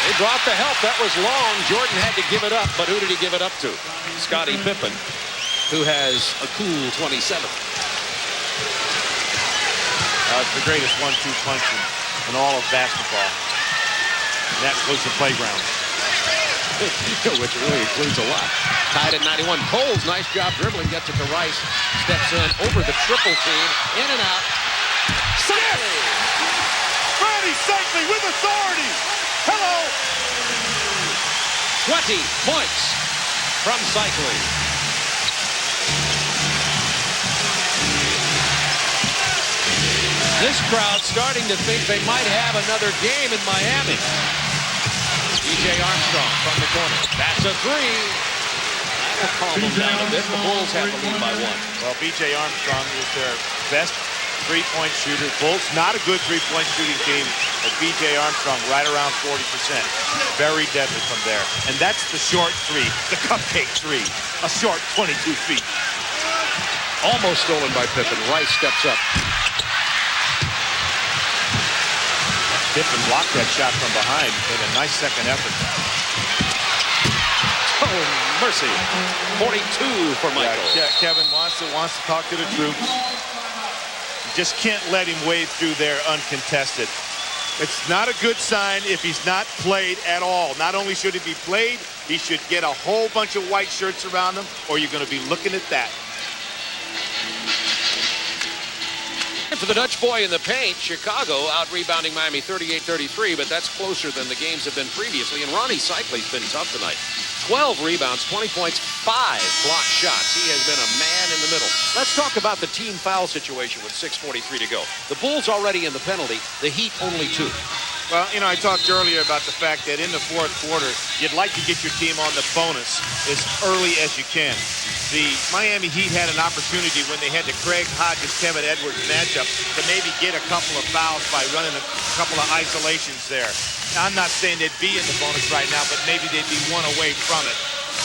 They brought the help. That was Long. Jordan had to give it up, but who did he give it up to? Scottie Pippen, who has a cool 27. It's the greatest 1-2 punch in all of basketball. And that includes the playground. Which really includes a lot. Tied at 91. Coles, nice job dribbling, gets it to Rice. Steps in over the triple team. In and out. Cycling! Ronnie Cycling with authority! Hello! 20 points from Cycling. This crowd starting to think they might have another game in Miami. B.J. Armstrong from the corner. That's a 3. That'll calm them down a bit. The Bulls have the lead by 1. Well, B.J. Armstrong is their best three-point shooter. Bulls, not a good three-point shooting team, but B.J. Armstrong right around 40%. Very deadly from there. And that's the short 3, the cupcake 3. A short 22 feet. Almost stolen by Pippen. Rice steps up. Pippen blocked that shot from behind. Made a nice second effort. Oh, mercy. 42 for Michael. Yeah, Kevin wants to talk to the troops. You just can't let him wade through there uncontested. It's not a good sign if he's not played at all. Not only should he be played, he should get a whole bunch of white shirts around him, or you're going to be looking at that. For the Dutch boy in the paint, Chicago out-rebounding Miami 38-33, but that's closer than the games have been previously. And Ronnie Cycli's been tough tonight. 12 rebounds, 20 points, 5 block shots. He has been a man in the middle. Let's talk about the team foul situation with 6:43 to go. The Bulls already in the penalty, the Heat only 2. Well, you know, I talked earlier about the fact that in the fourth quarter, you'd like to get your team on the bonus as early as you can. The Miami Heat had an opportunity when they had the Craig Hodges-Kevin Edwards matchup to maybe get a couple of fouls by running a couple of isolations there. Now, I'm not saying they'd be in the bonus right now, but maybe they'd be one away from it.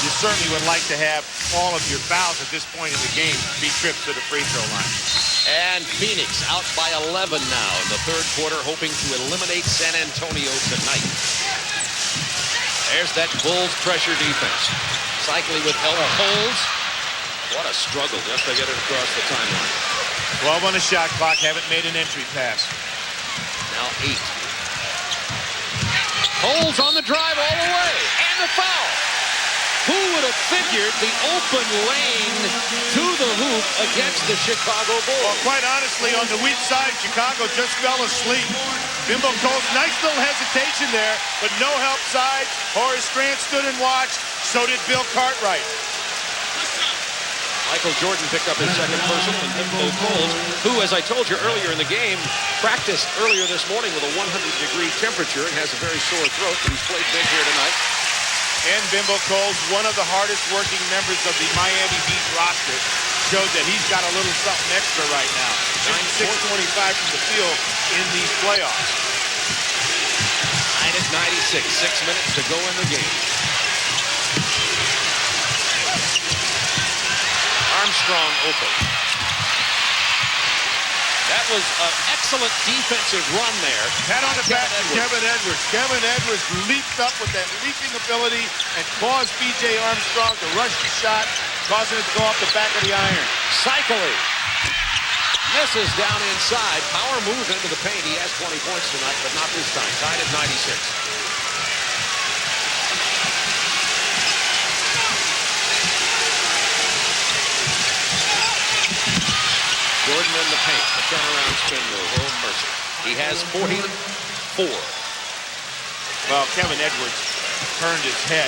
You certainly would like to have all of your fouls at this point in the game be trips to the free throw line. And Phoenix out by 11 now in the third quarter, hoping to eliminate San Antonio tonight. There's that Bulls pressure defense. Cycling with help. Coles. What a struggle just to get it across the timeline. 12 on the shot clock, haven't made an entry pass. Now 8. Coles on the drive all the way. And the foul. Who would have figured the open lane to the hoop against the Chicago Bulls? Well, quite honestly, on the weak side, Chicago just fell asleep. Bimbo Coles, nice little hesitation there, but no help side. Horace Grant stood and watched. So did Bill Cartwright. Michael Jordan picked up his second personal, and Bimbo Coles, who, as I told you earlier in the game, practiced earlier this morning with a 100-degree temperature and has a very sore throat, but he's played big here tonight. And Bimbo Coles, one of the hardest working members of the Miami Heat roster, showed that he's got a little something extra right now. 6:25 from the field in these playoffs. 9 at 96, 6 minutes to go in the game. Armstrong open. That was an excellent defensive run there. Pat on the back to Kevin Edwards. Kevin Edwards leaped up with that leaping ability and caused B.J. Armstrong to rush the shot, causing it to go off the back of the iron. Cycling. Misses down inside. Power move into the paint. He has 20 points tonight, but not this time. Tied at 96. Jordan in the paint. The turnaround spin move. Oh, mercy. He has 44. Well, Kevin Edwards turned his head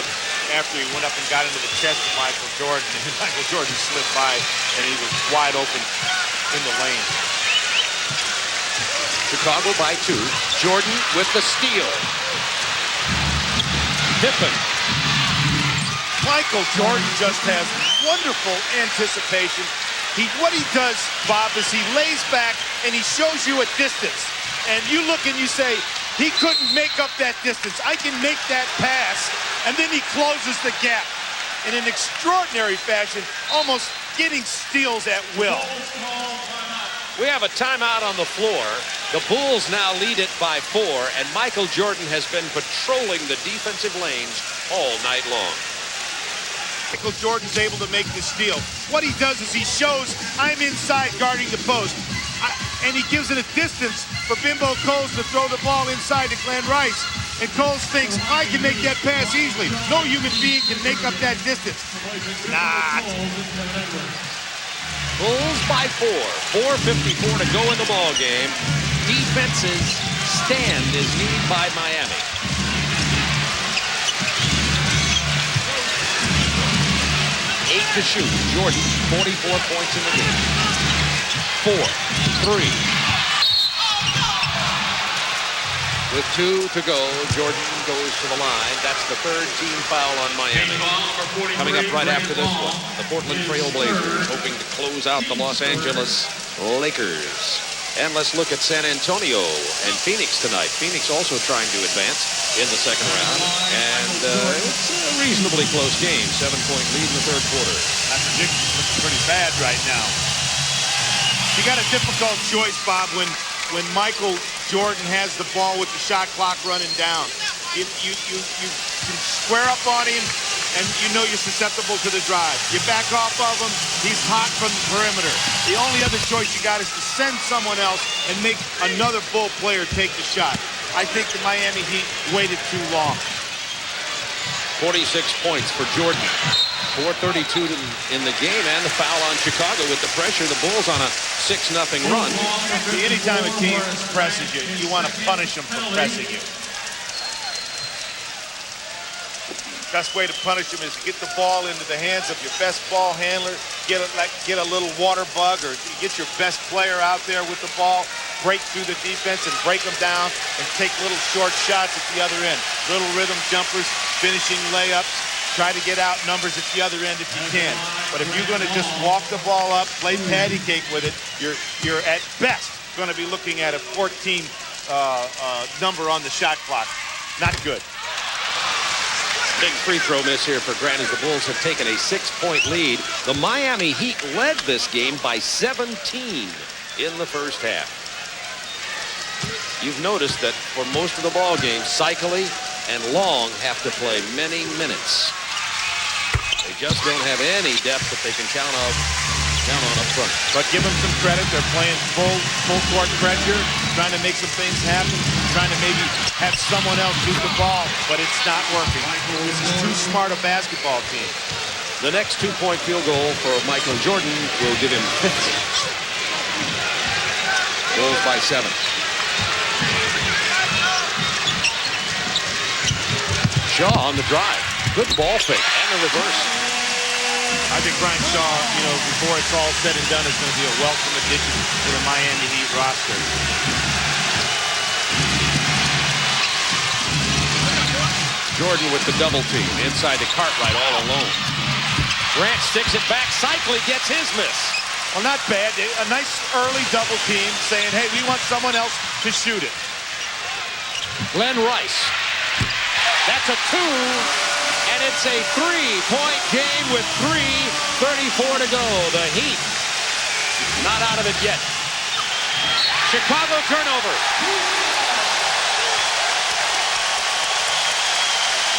after he went up and got into the chest of Michael Jordan, and Michael Jordan slipped by, and he was wide open in the lane. Chicago by 2. Jordan with the steal. Pippen. Michael Jordan just has wonderful anticipation. What he does, Bob, is he lays back and he shows you a distance. And you look and you say, he couldn't make up that distance. I can make that pass. And then he closes the gap in an extraordinary fashion, almost getting steals at will. We have a timeout on the floor. The Bulls now lead it by 4, and Michael Jordan has been patrolling the defensive lanes all night long. Michael Jordan's able to make the steal. What he does is he shows, I'm inside guarding the post. And he gives it a distance for Bimbo Coles to throw the ball inside to Glenn Rice. And Coles thinks, I can make that pass easily. No human being can make up that distance. Nah. Bulls by 4. 4:54 to go in the ball game. Defense's stand is needed by Miami. Eight to shoot. Jordan, 44 points in the game. 4, 3. With 2 to go, Jordan goes to the line. That's the third team foul on Miami. Coming up right after this one, the Portland Trail Blazers hoping to close out the Los Angeles Lakers. And let's look at San Antonio and Phoenix tonight. Phoenix also trying to advance in the second round. And it's a reasonably close game. 7-point lead in the third quarter. That prediction looks pretty bad right now. You got a difficult choice, Bob, when Michael Jordan has the ball with the shot clock running down. You can square up on him, and you know you're susceptible to the drive. You back off of him, he's hot from the perimeter. The only other choice you got is to send someone else and make another Bull player take the shot. I think the Miami Heat waited too long. 46 points for Jordan. 4:32 in the game, and the foul on Chicago with the pressure. The Bulls on a 6-0 run. See, anytime a team presses you, you want to punish them for pressing you. Best way to punish them is to get the ball into the hands of your best ball handler, get a little water bug, or get your best player out there with the ball, break through the defense and break them down, and take little short shots at the other end. Little rhythm jumpers, finishing layups. Try to get out numbers at the other end if you can. But if you're going to just walk the ball up, play patty cake with it, you're at best going to be looking at a 14 number on the shot clock. Not good. Big free throw miss here for Grant as the Bulls have taken a 6-point lead. The Miami Heat led this game by 17 in the first half. You've noticed that for most of the ball game, Cycli and Long have to play many minutes. They just don't have any depth that they can count on up front. But give them some credit. They're playing full court pressure, trying to make some things happen, trying to maybe have someone else shoot the ball, but it's not working. This is too smart a basketball team. The next 2-point field goal for Michael Jordan will give him 50. Bulls by 7. Shaw on the drive. Good ball fake and the reverse. I think Brian Shaw, before it's all said and done, is going to be a welcome addition to the Miami Heat roster. Jordan with the double team inside to Cartwright all alone. Grant sticks it back. Cycli gets his miss. Well, not bad. A nice early double team saying, hey, we want someone else to shoot it. Glenn Rice. That's a 2, and it's a 3-point game with 3:34 to go. The Heat not out of it yet. Chicago turnover.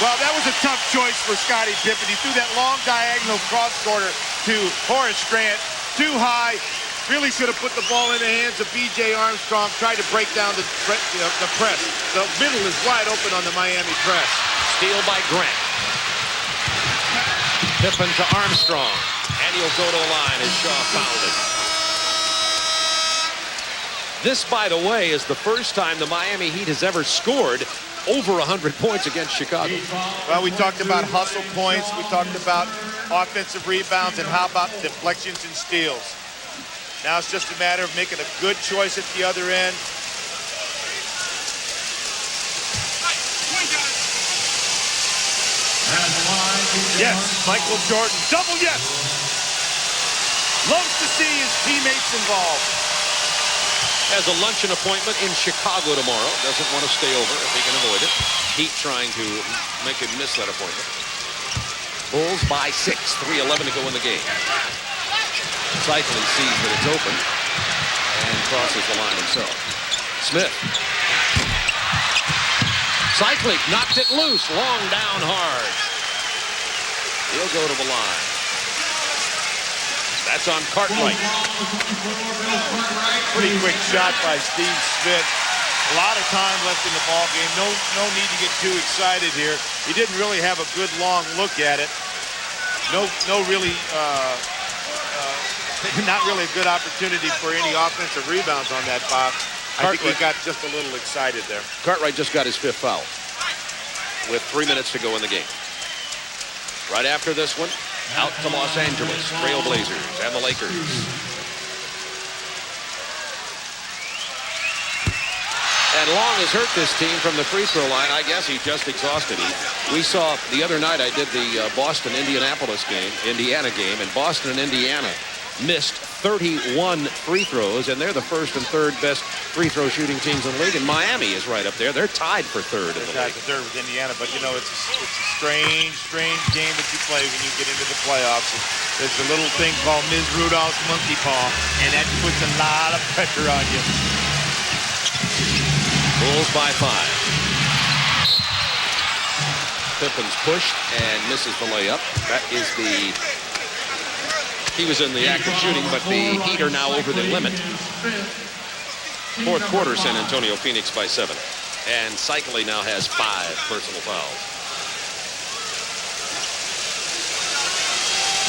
Well, that was a tough choice for Scottie Pippen. He threw that long diagonal cross-courter to Horace Grant. Too high. Really should have put the ball in the hands of B.J. Armstrong. Tried to break down the press. The middle is wide open on the Miami press. Steal by Grant. Pippen to Armstrong. And he'll go to the line as Shaw fouled it. This, by the way, is the first time the Miami Heat has ever scored over 100 points against Chicago. Well, we talked about hustle points. We talked about offensive rebounds, and how about deflections and steals. Now it's just a matter of making a good choice at the other end. Yes, Michael Jordan. Double yes. Loves to see his teammates involved. Has a luncheon appointment in Chicago tomorrow. Doesn't want to stay over if he can avoid it. Heat trying to make him miss that appointment. Bulls by 6. 3:11 to go in the game. Cycli sees that it's open and crosses the line himself. Smith. Cycli knocked it loose. Long down hard. He'll go to the line. That's on Cartwright. Pretty quick shot by Steve Smith. A lot of time left in the ball game. No need to get too excited here. He didn't really have a good long look at it. Not really a good opportunity for any offensive rebounds on that, Bob. I think he got just a little excited there. Cartwright just got his 5th foul with 3 minutes to go in the game. Right after this one, out to Los Angeles, Trailblazers and the Lakers. And Long has hurt this team from the free throw line. I guess he's just exhausted. We saw the other night, I did the Boston-Indianapolis game, Indiana game, and Boston and Indiana missed 31 free throws, and they're the first and third best free throw shooting teams in the league. And Miami is right up there. They're tied for third in the league. Tied for third with Indiana, but it's a strange game that you play when you get into the playoffs. There's a little thing called Ms. Rudolph's monkey paw, and that puts a lot of pressure on you. Bulls by 5. Pippen's pushed and misses the layup. That is he was in the act of shooting, but the Heat are now over the limit. Fourth quarter, San Antonio, Phoenix by 7. And Cycli now has 5 personal fouls.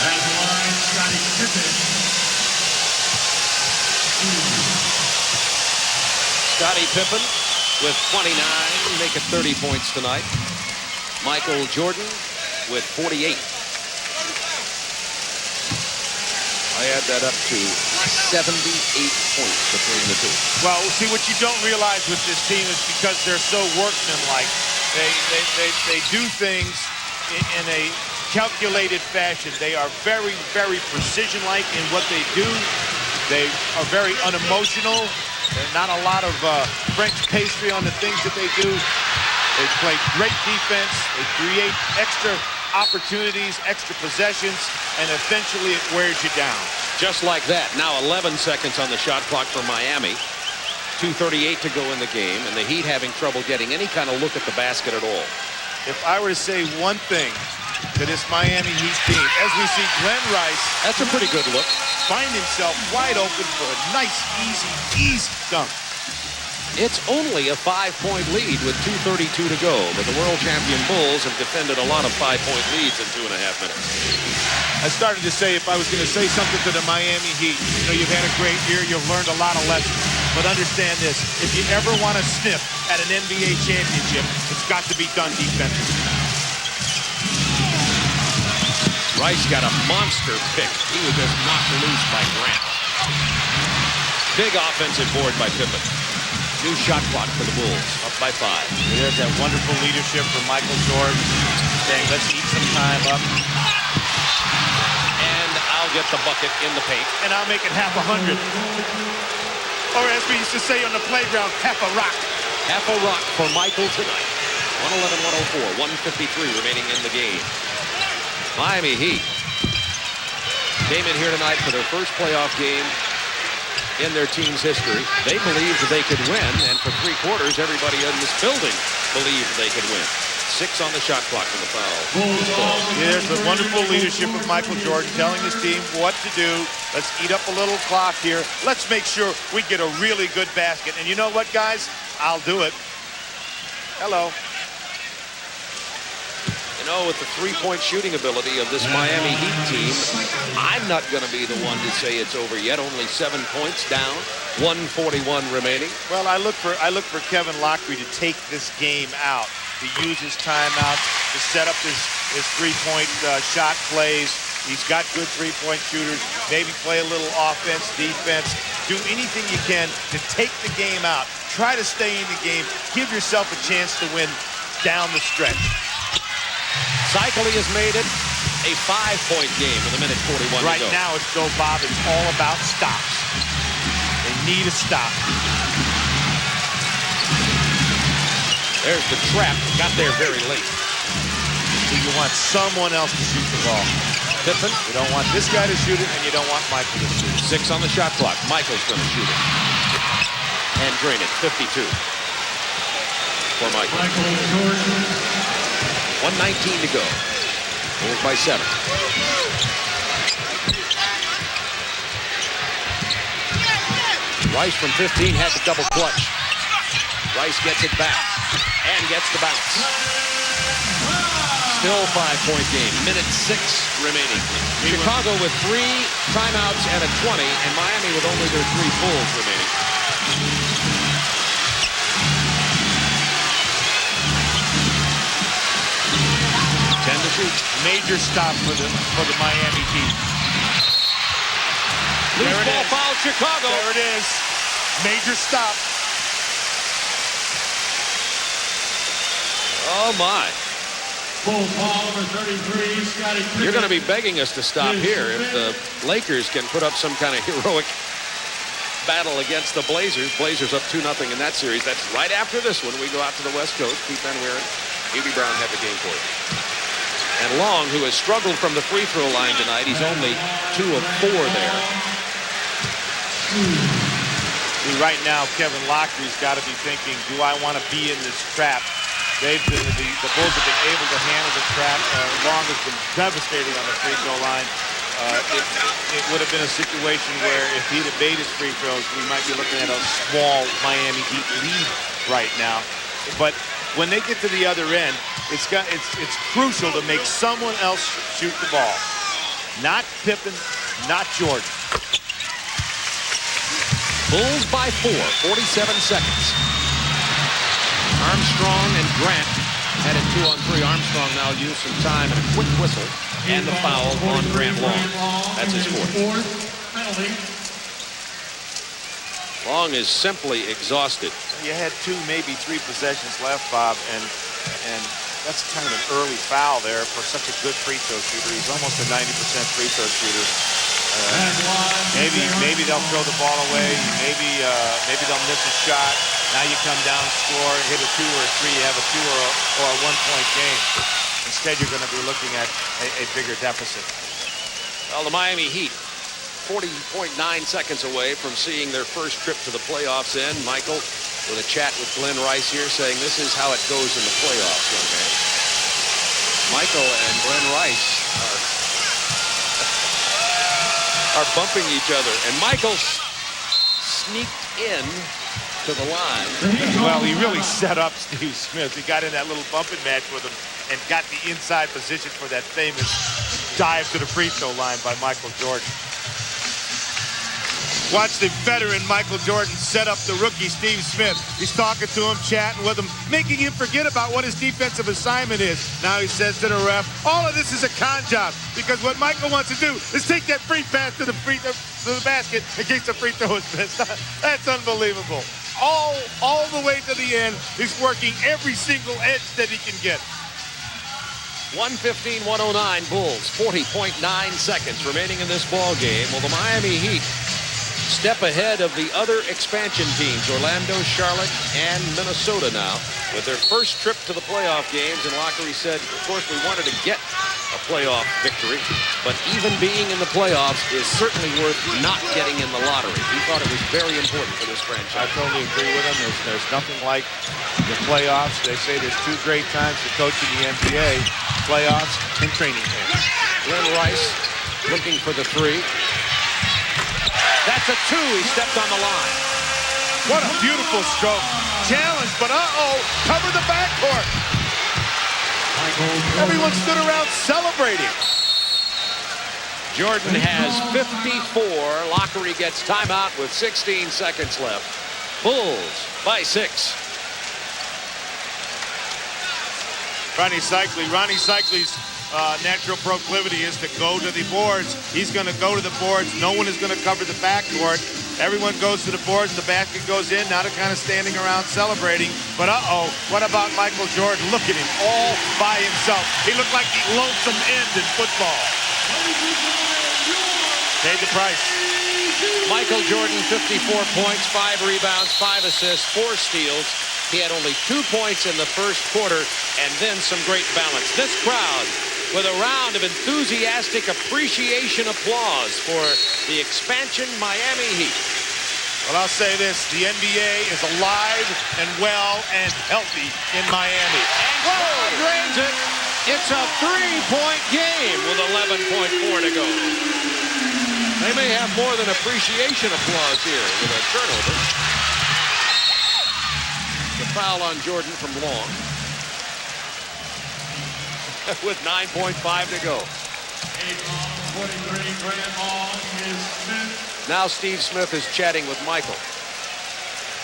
At the line, Scottie Pippen. Scottie Pippen with 29, make it 30 points tonight. Michael Jordan with 48. I add that up to 78 points between the two. Well, see, what you don't realize with this team is because they're so workmanlike, they do things in a calculated fashion. They are very, very precision-like in what they do. They are very unemotional. There's not a lot of French pastry on the things that they do. They play great defense. They create extra opportunities, extra possessions, and eventually it wears you down. Just like that. Now 11 seconds on the shot clock for Miami. 2:38 to go in the game, and the Heat having trouble getting any kind of look at the basket at all. If I were to say one thing to this Miami Heat team, as we see Glenn Rice, that's a pretty good look, find himself wide open for a nice, easy dunk. It's only a 5-point lead with 2:32 to go, but the world champion Bulls have defended a lot of 5-point leads in 2.5 minutes. I started to say, if I was going to say something to the Miami Heat, you know, you've had a great year, you've learned a lot of lessons, but understand this, if you ever want to sniff at an NBA championship, it's got to be done defensively. Rice got a monster pick. He was just knocked loose by Grant. Big offensive board by Pippen. New shot clock for the Bulls, up by 5. There's that wonderful leadership from Michael Jordan, saying, let's eat some time up. And I'll get the bucket in the paint. And I'll make it half 100. Or as we used to say on the playground, half a rock. Half a rock for Michael tonight. 111-104, 153 remaining in the game. Miami Heat came in here tonight for their first playoff game in their team's history. They believed they could win, and for 3 quarters, everybody in this building believed they could win. 6 on the shot clock for the foul. There's the wonderful leadership of Michael Jordan telling his team what to do. Let's eat up a little clock here. Let's make sure we get a really good basket. And you know what, guys? I'll do it. Hello. You know, with the 3-point shooting ability of this Miami Heat team, I'm not going to be the one to say it's over yet. Only 7 points down, 141 remaining. Well, I look for Kevin Lockery to take this game out, to use his timeouts, to set up his 3-point shot plays. He's got good 3-point shooters. Maybe play a little offense, defense. Do anything you can to take the game out. Try to stay in the game. Give yourself a chance to win down the stretch. Cycli has made it a 5-point game with 1:41 to go. Right now, it's Joe Bob. It's all about stops. They need a stop. There's the trap. Got there very late. So you want someone else to shoot the ball. Pippen. You don't want this guy to shoot it, and you don't want Michael to shoot it. 6 on the shot clock. Michael's going to shoot it. And drain it. 52 for Michael. 1:19 to go. Bulls by 7. Rice from 15 had the double clutch. Rice gets it back and gets the bounce. Still 5-point game. 1:06 remaining. Chicago with 3 timeouts and a 20, and Miami with only their 3 pulls remaining. Major stop for the Miami Heat. Loose ball foul, Chicago. There it is. Major stop. Oh my. Full foul number 33, Scottie Pippen. You're going to be begging us to stop here if the Lakers can put up some kind of heroic battle against the Blazers. Blazers up 2-0 in that series. That's right after this one. We go out to the West Coast. Pete Van Wieren, E.B. Brown have the game for you. And Long, who has struggled from the free throw line tonight, he's only 2 of 4 there. Right now, Kevin Lockery's got to be thinking, do I want to be in this trap the Bulls have been able to handle the trap. Long has been devastating on the free throw line. It would have been a situation where if he'd have made his free throws, we might be looking at a small Miami Heat lead right now. But when they get to the other end, it's crucial to make someone else shoot the ball. Not Pippen, not Jordan. Bulls by 4, 47 seconds. Armstrong and Grant had it 2-on-3. Armstrong now used some time and a quick whistle and the foul on Grant Long. That's his fourth. Long is simply exhausted. You had 2, maybe 3 possessions left, Bob, and that's kind of an early foul there for such a good free throw shooter. He's almost a 90% free throw shooter. Maybe they'll throw the ball away. Maybe they'll miss a shot. Now you come down, score, hit a 2 or a 3. You have a 2 or a 1-point game. Instead, you're going to be looking at a bigger deficit. Well, the Miami Heat, 40.9 seconds away from seeing their first trip to the playoffs end. Michael with a chat with Glenn Rice here saying this is how it goes in the playoffs, young man. Michael and Glenn Rice are bumping each other, and Michael sneaked in to the line. Well, he really set up Steve Smith. He got in that little bumping match with him and got the inside position for that famous dive to the free throw line by Michael Jordan. Watch the veteran Michael Jordan set up the rookie Steve Smith. He's talking to him, chatting with him, making him forget about what his defensive assignment is. Now he says to the ref, all of this is a con job, because what Michael wants to do is take that free pass to the basket in case the free throw is missed. That's unbelievable. All the way to the end, he's working every single edge that he can get. 1:15-109 Bulls, 40.9 seconds remaining in this ball game. Well, the Miami Heat step ahead of the other expansion teams, Orlando, Charlotte, and Minnesota now, with their first trip to the playoff games. And Lockery said, of course, we wanted to get a playoff victory, but even being in the playoffs is certainly worth not getting in the lottery. He thought it was very important for this franchise. I totally agree with him. There's nothing like the playoffs. They say there's 2 great times to coach in the NBA, playoffs and training camp. Glenn Rice looking for the 3. That's a 2. He stepped on the line. What a beautiful stroke. Challenge, but cover the backcourt. Everyone stood around celebrating. Jordan has 54. Lockery gets timeout with 16 seconds left. Bulls by 6. Ronnie Cycli's natural proclivity is to go to the boards. He's going to go to the boards. No one is going to cover the backcourt. Everyone goes to the boards. The basket goes in. Now they're kind of standing around celebrating. But what about Michael Jordan? Look at him all by himself. He looked like the lonesome end in football. Paid the price. Michael Jordan, 54 points, 5 rebounds, 5 assists, 4 steals. He had only 2 points in the first quarter and then some great balance. This crowd with a round of enthusiastic appreciation applause for the expansion Miami Heat. Well, I'll say this. The NBA is alive and well and healthy in Miami. And drains it. It's a 3-point game with 11.4 to go. They may have more than appreciation applause here with a turnover. The foul on Jordan from Long. With 9.5 to go. Now Steve Smith is chatting with Michael.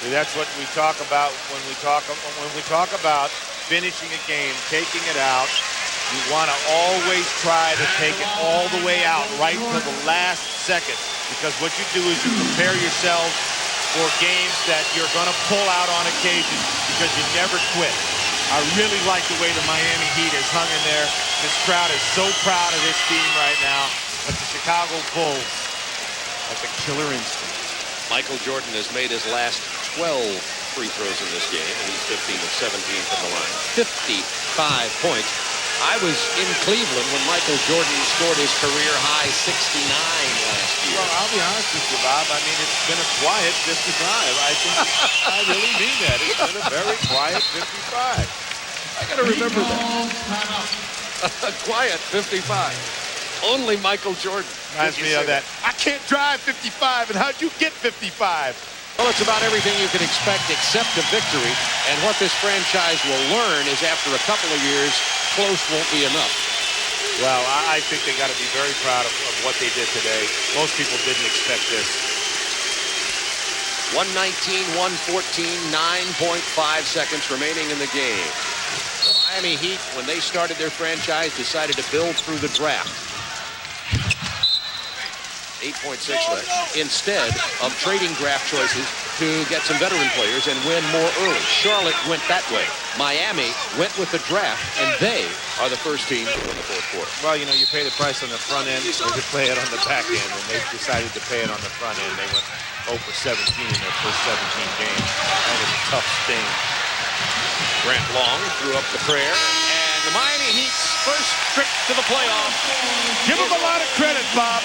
See, that's what we talk about when we talk about finishing a game, taking it out. You want to always try to take it all the way out, right to the last second, because what you do is you prepare yourself for games that you're going to pull out on occasion, because you never quit. I really like the way the Miami Heat has hung in there. This crowd is so proud of this team right now. But the Chicago Bulls have the killer instinct. Michael Jordan has made his last 12 free throws in this game, and he's 15 of 17 from the line. 55 points. I was in Cleveland when Michael Jordan scored his career-high 69 last year. Well, I'll be honest with you, Bob. I mean, it's been a quiet 55. I really mean that. It's been a very quiet 55. I got to remember that. Quiet 55. Only Michael Jordan. Reminds me of that. I can't drive 55, and how'd you get 55? Well, it's about everything you can expect except a victory. And what this franchise will learn is after a couple of years, close won't be enough. Well, I think they got to be very proud of what they did today. Most people didn't expect this. 119-114, 9.5 seconds remaining in the game. The Miami Heat, when they started their franchise, decided to build through the draft. 8.6 left, instead of trading draft choices to get some veteran players and win more early. Charlotte went that way. Miami went with the draft, and they are the first team to win the fourth quarter. Well, you know, you pay the price on the front end, or you play it on the back end, and they decided to pay it on the front end. They went 0 for 17 in their first 17 games. That was a tough sting. Grant Long threw up the prayer, and the Miami Heat's first trip to the playoffs. Give them a lot of credit, Bob.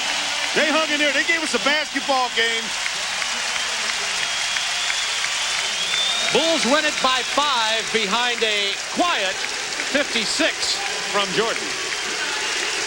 They hung in there. They gave us a basketball game. Bulls win it by 5 behind a quiet 56 from Jordan.